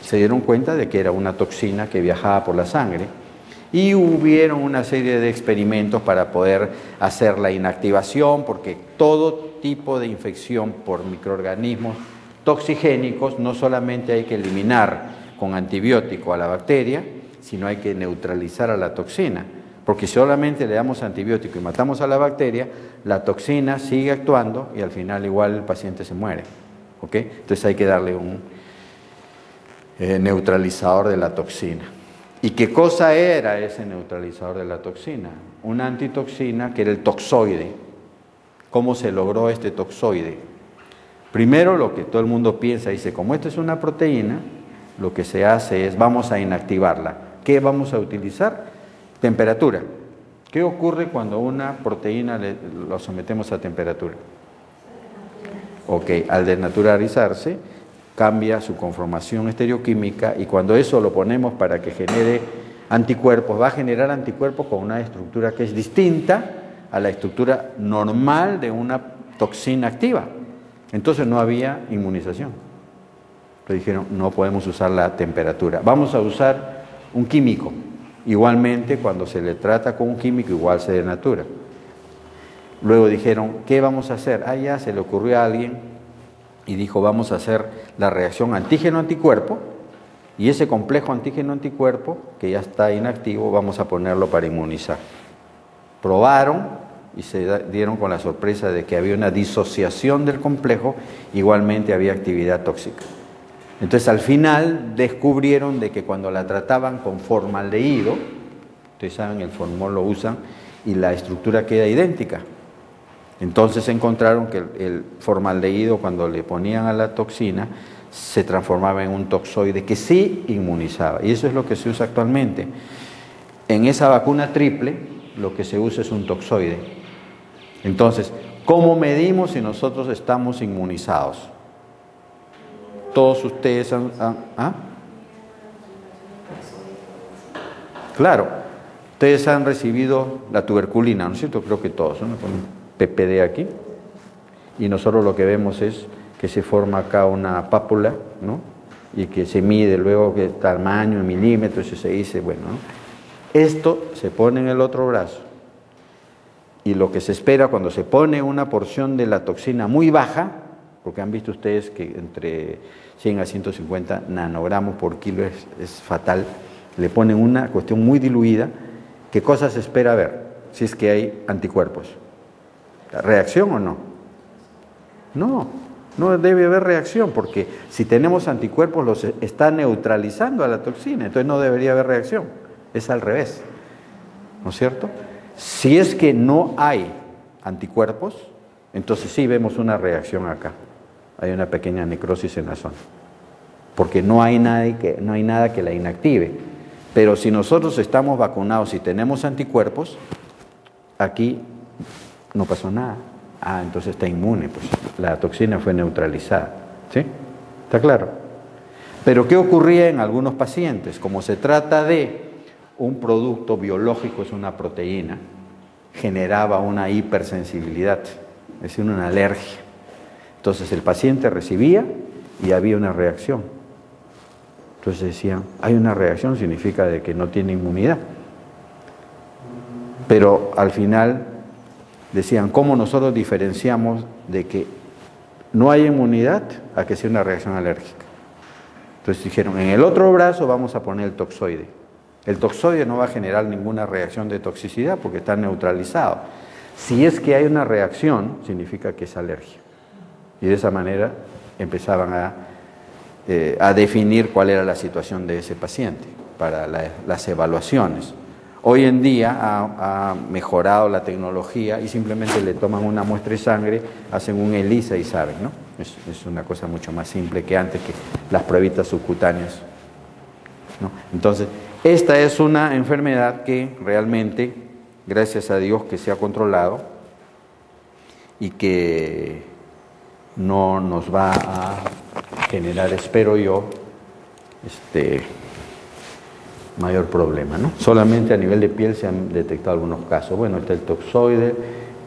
Se dieron cuenta de que era una toxina que viajaba por la sangre. Y hubieron una serie de experimentos para poder hacer la inactivación, porque todo tipo de infección por microorganismos toxigénicos no solamente hay que eliminar con antibiótico a la bacteria, sino hay que neutralizar a la toxina. Porque si solamente le damos antibiótico y matamos a la bacteria, la toxina sigue actuando y al final igual el paciente se muere. ¿Ok? Entonces hay que darle un neutralizador de la toxina. ¿Y qué cosa era ese neutralizador de la toxina? Una antitoxina que era el toxoide. ¿Cómo se logró este toxoide? Primero, lo que todo el mundo piensa, dice, como esto es una proteína, lo que se hace es, vamos a inactivarla. ¿Qué vamos a utilizar? Temperatura. ¿Qué ocurre cuando una proteína lo sometemos a temperatura? Ok, al desnaturalizarse, cambia su conformación estereoquímica y cuando eso lo ponemos para que genere anticuerpos, va a generar anticuerpos con una estructura que es distinta a la estructura normal de una toxina activa. Entonces no había inmunización. Le dijeron, no podemos usar la temperatura, vamos a usar un químico. Igualmente, cuando se le trata con un químico, igual se denatura. Luego dijeron, ¿qué vamos a hacer? Ah, ya se le ocurrió a alguien y dijo, vamos a hacer la reacción antígeno-anticuerpo y ese complejo antígeno-anticuerpo, que ya está inactivo, vamos a ponerlo para inmunizar. Probaron y se dieron con la sorpresa de que había una disociación del complejo, igualmente había actividad tóxica. Entonces al final descubrieron de que cuando la trataban con formaldehído, ustedes saben, el formol lo usan y la estructura queda idéntica. Entonces encontraron que el formaldehído, cuando le ponían a la toxina, se transformaba en un toxoide que sí inmunizaba. Y eso es lo que se usa actualmente. En esa vacuna triple, lo que se usa es un toxoide. Entonces, ¿cómo medimos si nosotros estamos inmunizados? Todos ustedes ¿ah? Claro, ustedes han recibido la tuberculina, ¿no es cierto? Creo que todos, ¿no? Con un PPD aquí. Y nosotros lo que vemos es que se forma acá una pápula, ¿no? Y que se mide luego qué tamaño en milímetros y se dice, bueno, ¿no? Esto se pone en el otro brazo. Y lo que se espera cuando se pone una porción de la toxina muy baja, porque han visto ustedes que entre 100 a 150 nanogramos por kilo es fatal, le ponen una cuestión muy diluida, ¿qué cosa se espera ver? Si es que hay anticuerpos. ¿Reacción o no? No, no debe haber reacción, porque si tenemos anticuerpos los está neutralizando a la toxina, entonces no debería haber reacción, es al revés, ¿no es cierto? Si es que no hay anticuerpos, entonces sí vemos una reacción acá. Hay una pequeña necrosis en la zona, porque no hay nada que la inactive. Pero si nosotros estamos vacunados y tenemos anticuerpos, aquí no pasó nada. Ah, entonces está inmune, pues la toxina fue neutralizada. ¿Sí? ¿Está claro? Pero ¿qué ocurría en algunos pacientes? Como se trata de un producto biológico, es una proteína, generaba una hipersensibilidad, es decir, una alergia. Entonces el paciente recibía y había una reacción. Entonces decían, hay una reacción, significa de que no tiene inmunidad. Pero al final decían, ¿cómo nosotros diferenciamos de que no hay inmunidad a que sea una reacción alérgica? Entonces dijeron, en el otro brazo vamos a poner el toxoide. El toxoide no va a generar ninguna reacción de toxicidad porque está neutralizado. Si es que hay una reacción, significa que es alergia. Y de esa manera empezaban a definir cuál era la situación de ese paciente para las evaluaciones. Hoy en día ha mejorado la tecnología y simplemente le toman una muestra de sangre, hacen un ELISA y saben, ¿no? Es una cosa mucho más simple que antes, que las pruebitas subcutáneas, ¿no? Entonces, esta es una enfermedad que realmente gracias a Dios que se ha controlado y que no nos va a generar, espero yo, mayor problema, ¿no? Solamente a nivel de piel se han detectado algunos casos. Bueno, está el toxoide,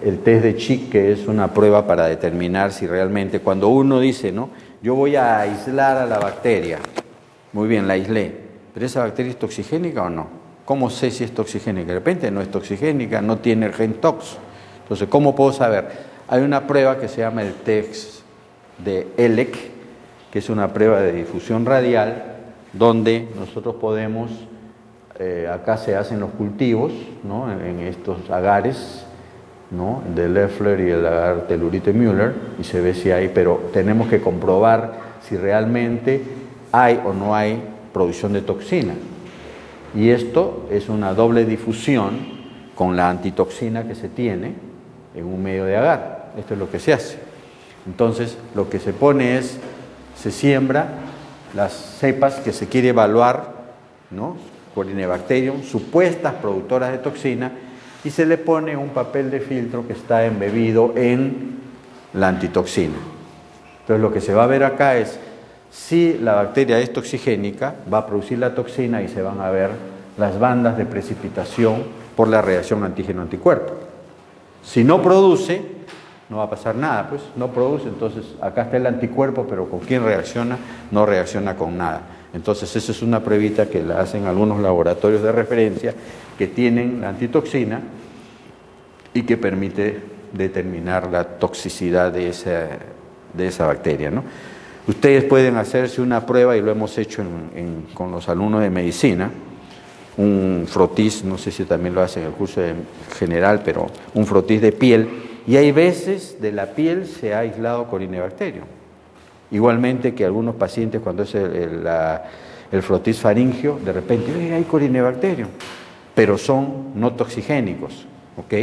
el test de Chick, que es una prueba para determinar si realmente, cuando uno dice, ¿no?, yo voy a aislar a la bacteria, muy bien, la aislé, pero ¿esa bacteria es toxigénica o no? ¿Cómo sé si es toxigénica? De repente no es toxigénica, no tiene el gen tox. Entonces, ¿cómo puedo saber? Hay una prueba que se llama el test de ELEC, que es una prueba de difusión radial, donde nosotros podemos, acá se hacen los cultivos, ¿no?, en estos agares, ¿no?, de Loeffler y el agar Tellurito y Müller, y se ve si hay, pero tenemos que comprobar si realmente hay o no hay producción de toxina. Y esto es una doble difusión con la antitoxina que se tiene en un medio de agar. Esto es lo que se hace. Entonces, lo que se pone es, se siembra las cepas que se quiere evaluar, ¿no?, Corynebacterium, supuestas productoras de toxina, y se le pone un papel de filtro que está embebido en la antitoxina. Entonces, lo que se va a ver acá es si la bacteria es toxigénica, va a producir la toxina y se van a ver las bandas de precipitación por la reacción antígeno-anticuerpo. Si no produce, no va a pasar nada, pues no produce, entonces acá está el anticuerpo, pero ¿con quién reacciona? No reacciona con nada. Entonces esa es una pruebita que la hacen algunos laboratorios de referencia que tienen la antitoxina y que permite determinar la toxicidad de esa bacteria, ¿no? Ustedes pueden hacerse una prueba, y lo hemos hecho con los alumnos de medicina, un frotis, no sé si también lo hacen en el curso general, pero un frotis de piel, y hay veces de la piel se ha aislado Corynebacterium. Igualmente que algunos pacientes, cuando es el frotis faríngeo, de repente hay Corynebacterium, pero son no toxigénicos, ¿ok?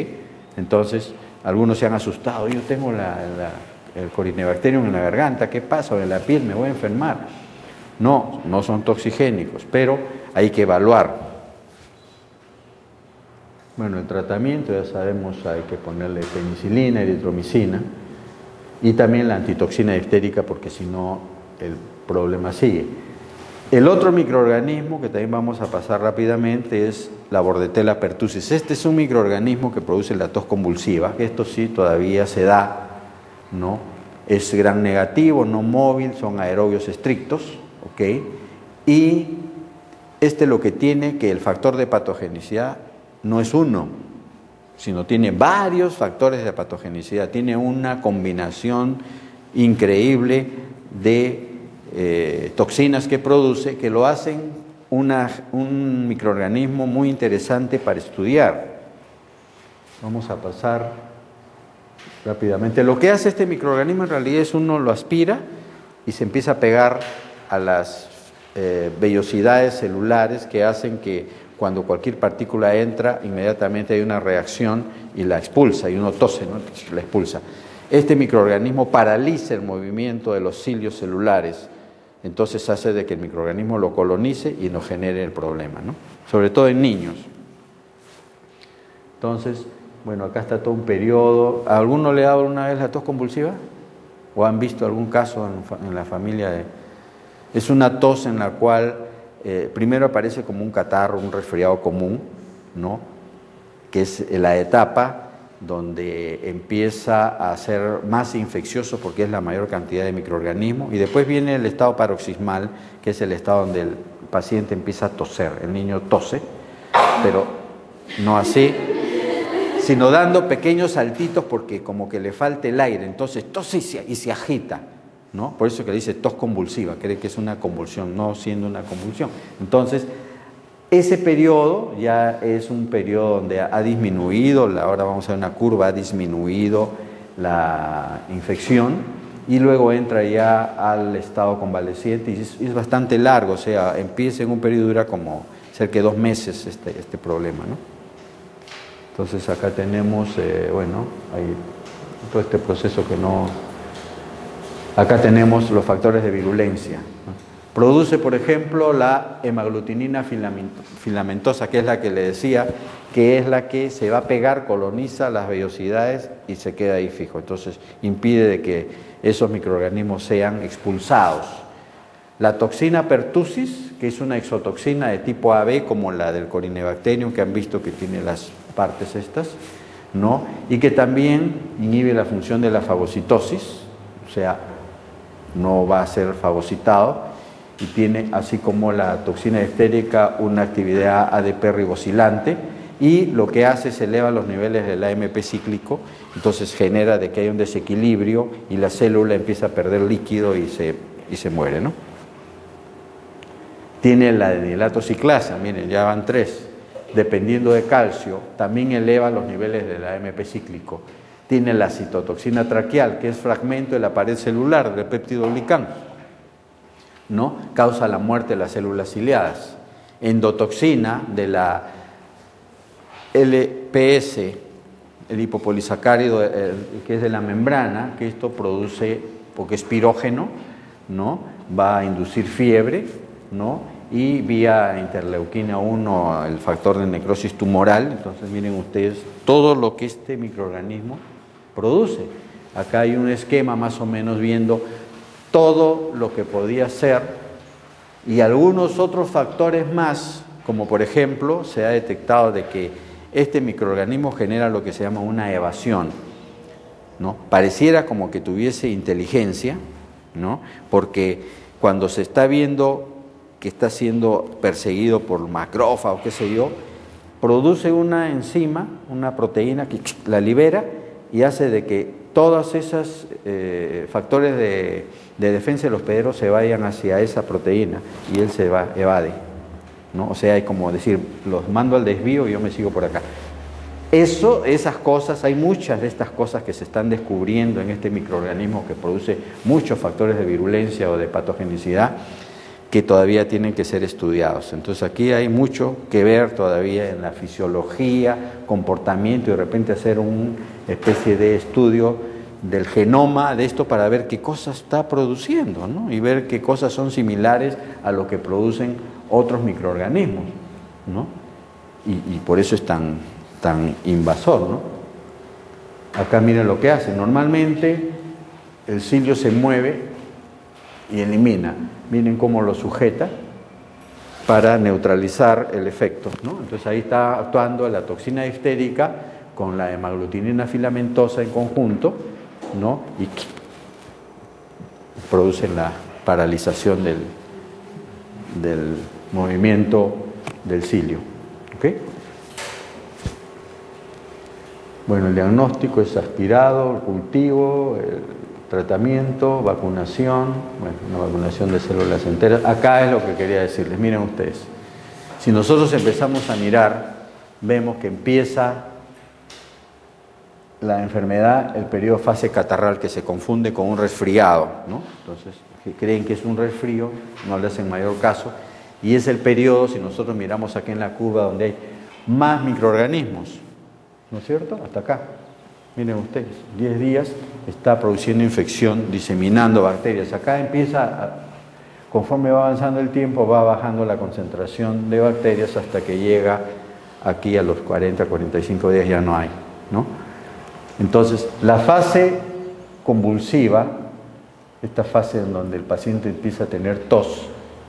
Entonces, algunos se han asustado, yo tengo el Corynebacterium en la garganta, ¿qué pasa? O en la piel, me voy a enfermar. No, no son toxigénicos, pero hay que evaluar. Bueno, el tratamiento, ya sabemos, hay que ponerle penicilina, eritromicina, y también la antitoxina diftérica, porque si no, el problema sigue. El otro microorganismo que también vamos a pasar rápidamente es la Bordetella pertussis. Este es un microorganismo que produce la tos convulsiva, que esto sí todavía se da, ¿no? Es gram negativo, no móvil, son aerobios estrictos, ¿ok? Y lo que tiene que el factor de patogenicidad no es uno, sino tiene varios factores de patogenicidad, tiene una combinación increíble de toxinas que produce, que lo hacen un microorganismo muy interesante para estudiar. Vamos a pasar rápidamente. Lo que hace este microorganismo en realidad es uno lo aspira y se empieza a pegar a las vellosidades celulares que hacen que cuando cualquier partícula entra, inmediatamente hay una reacción y la expulsa, y uno tose, ¿no?, la expulsa. Este microorganismo paraliza el movimiento de los cilios celulares, entonces hace de que el microorganismo lo colonice y nos genere el problema, ¿no?, sobre todo en niños. Entonces, bueno, acá está todo un periodo. ¿A alguno le ha dado una vez la tos convulsiva? ¿O han visto algún caso en la familia? Es una tos en la cual primero aparece como un catarro, un resfriado común, ¿no?, que es la etapa donde empieza a ser más infeccioso porque es la mayor cantidad de microorganismos, y después viene el estado paroxismal, que es el estado donde el paciente empieza a toser. El niño tose, pero no así, sino dando pequeños saltitos porque como que le falta el aire, entonces tose y se agita, ¿no? Por eso que le dice tos convulsiva, cree que es una convulsión, no siendo una convulsión. Entonces, ese periodo ya es un periodo donde ha disminuido, ahora vamos a ver una curva, ha disminuido la infección, y luego entra ya al estado convaleciente, y es bastante largo, o sea, empieza en un periodo, dura como cerca de 2 meses este problema, ¿no? Entonces acá tenemos, bueno, hay todo este proceso que no... Acá tenemos los factores de virulencia, ¿no? Produce, por ejemplo, la hemaglutinina filamentosa, que es la que le decía, que es la que se va a pegar, coloniza las vellosidades y se queda ahí fijo. Entonces, impide de que esos microorganismos sean expulsados. La toxina pertussis, que es una exotoxina de tipo AB, como la del Corynebacterium, que han visto que tiene las partes estas, ¿no? Y que también inhibe la función de la fagocitosis, o sea, no va a ser fagocitado, y tiene, así como la toxina difterica, una actividad ADP ribosylante, y lo que hace es eleva los niveles del AMP cíclico, entonces genera de que hay un desequilibrio y la célula empieza a perder líquido y se muere, ¿no? Tiene la dilatociclasa, miren, ya van 3, dependiendo de calcio, también eleva los niveles del AMP cíclico. Tiene la citotoxina traqueal, que es fragmento de la pared celular del péptido glicán, ¿no? Causa la muerte de las células ciliadas. Endotoxina de la LPS, el lipopolisacárido, que es de la membrana, que esto produce, porque es pirógeno, ¿no? Va a inducir fiebre, ¿no? Y vía interleuquina 1, el factor de necrosis tumoral. Entonces miren ustedes todo lo que este microorganismo produce. Acá hay un esquema más o menos viendo todo lo que podía ser y algunos otros factores más, como por ejemplo se ha detectado de que este microorganismo genera lo que se llama una evasión, ¿no? Pareciera como que tuviese inteligencia, ¿no? Porque cuando se está viendo que está siendo perseguido por macrófagos, qué sé yo, produce una enzima, una proteína que la libera y hace de que todos esos factores de defensa de el hospedero se vayan hacia esa proteína y él se evade, ¿no? O sea, hay como decir, los mando al desvío y yo me sigo por acá. Esas cosas, hay muchas de estas cosas que se están descubriendo en este microorganismo que produce muchos factores de virulencia o de patogenicidad que todavía tienen que ser estudiados. Entonces aquí hay mucho que ver todavía en la fisiología, comportamiento y de repente hacer una especie de estudio del genoma de esto para ver qué cosas está produciendo, ¿no? Y ver qué cosas son similares a lo que producen otros microorganismos, ¿no? Y por eso es tan invasor, ¿no? Acá miren lo que hace. Normalmente el cilio se mueve y elimina. Miren cómo lo sujeta para neutralizar el efecto, ¿no? Entonces ahí está actuando la toxina difterica con la hemaglutinina filamentosa en conjunto, ¿no? Y producen la paralización del movimiento del cilio, ¿ok? Bueno, el diagnóstico es aspirado, el cultivo, el tratamiento, vacunación, bueno, una vacunación de células enteras. Acá es lo que quería decirles, miren ustedes, si nosotros empezamos a mirar, vemos que empieza la enfermedad, el periodo fase catarral, que se confunde con un resfriado, ¿no? Entonces, que creen que es un resfrío, no le hacen mayor caso, y es el periodo, si nosotros miramos aquí en la curva, donde hay más microorganismos, ¿no es cierto? Hasta acá. Miren ustedes, 10 días está produciendo infección, diseminando bacterias. Acá empieza, conforme va avanzando el tiempo, va bajando la concentración de bacterias hasta que llega aquí a los 40, 45 días ya no hay, ¿no? Entonces, la fase convulsiva, esta fase en donde el paciente empieza a tener tos,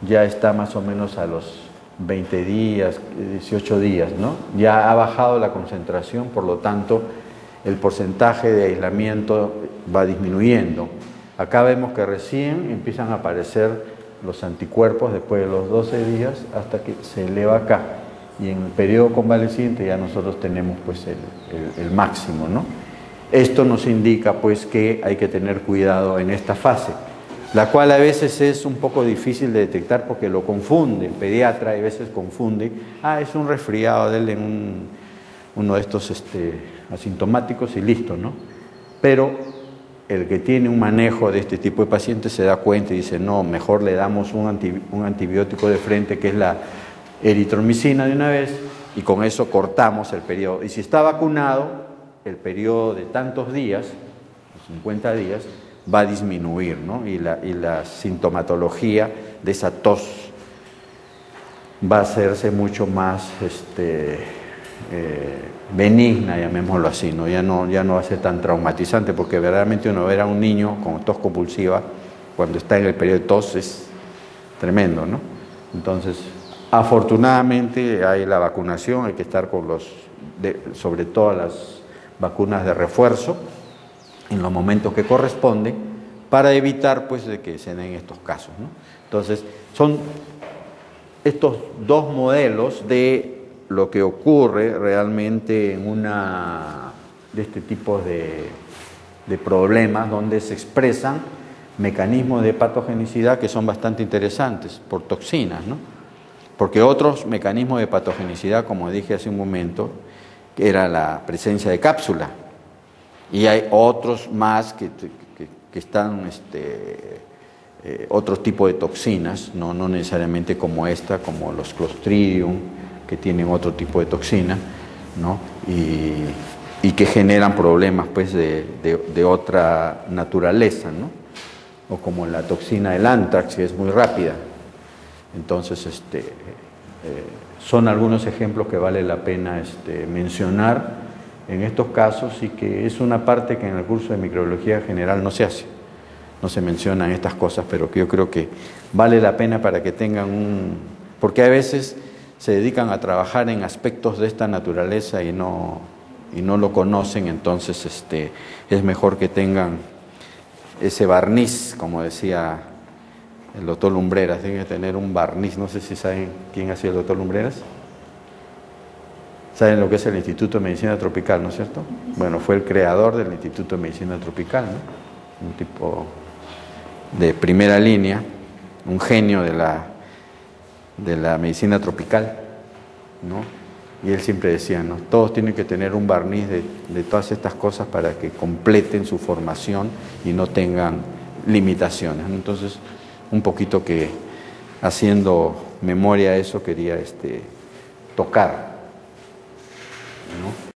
ya está más o menos a los 20 días, 18 días, ¿no? Ya ha bajado la concentración, por lo tanto, el porcentaje de aislamiento va disminuyendo. Acá vemos que recién empiezan a aparecer los anticuerpos después de los 12 días hasta que se eleva acá. Y en el periodo convaleciente ya nosotros tenemos pues el máximo, ¿no? Esto nos indica pues que hay que tener cuidado en esta fase, la cual a veces es un poco difícil de detectar porque lo confunde. El pediatra a veces confunde, es un resfriado, denle uno de estos asintomáticos y listo, ¿no? Pero el que tiene un manejo de este tipo de pacientes se da cuenta y dice, no, mejor le damos un antibiótico de frente, que es la eritromicina de una vez, y con eso cortamos el periodo. Y si está vacunado, el periodo de tantos días, 50 días, va a disminuir, ¿no? Y la sintomatología de esa tos va a hacerse mucho más benigna, llamémoslo así, ¿no? Ya no va a ser tan traumatizante, porque verdaderamente uno ver a un niño con tos compulsiva cuando está en el periodo de tos es tremendo, ¿no? Entonces, afortunadamente hay la vacunación, hay que estar con sobre todo las vacunas de refuerzo en los momentos que corresponde para evitar pues de que se den estos casos, ¿no? Entonces, son estos dos modelos de lo que ocurre realmente en de este tipo de problemas donde se expresan mecanismos de patogenicidad que son bastante interesantes por toxinas, ¿no? Porque otros mecanismos de patogenicidad, como dije hace un momento, era la presencia de cápsula, y hay otros más que están otro tipo de toxinas, no necesariamente como esta, como los Clostridium, que tienen otro tipo de toxina, ¿no? Y que generan problemas pues de otra naturaleza, ¿no? O como la toxina del anthrax, que es muy rápida. Entonces, son algunos ejemplos que vale la pena mencionar en estos casos, y que es una parte que en el curso de microbiología general no se hace, no se mencionan estas cosas, pero que yo creo que vale la pena para que tengan porque a veces se dedican a trabajar en aspectos de esta naturaleza y no lo conocen. Entonces es mejor que tengan ese barniz, como decía el doctor Lumbreras, tienen que tener un barniz. No sé si saben quién ha sido el doctor Lumbreras. ¿Saben lo que es el Instituto de Medicina Tropical, no es cierto? Bueno, fue el creador del Instituto de Medicina Tropical, ¿no? Un tipo de primera línea, un genio de la medicina tropical, ¿no? Y él siempre decía, ¿no? Todos tienen que tener un barniz de todas estas cosas para que completen su formación y no tengan limitaciones, ¿no? Entonces, un poquito que haciendo memoria a eso quería tocar, ¿no?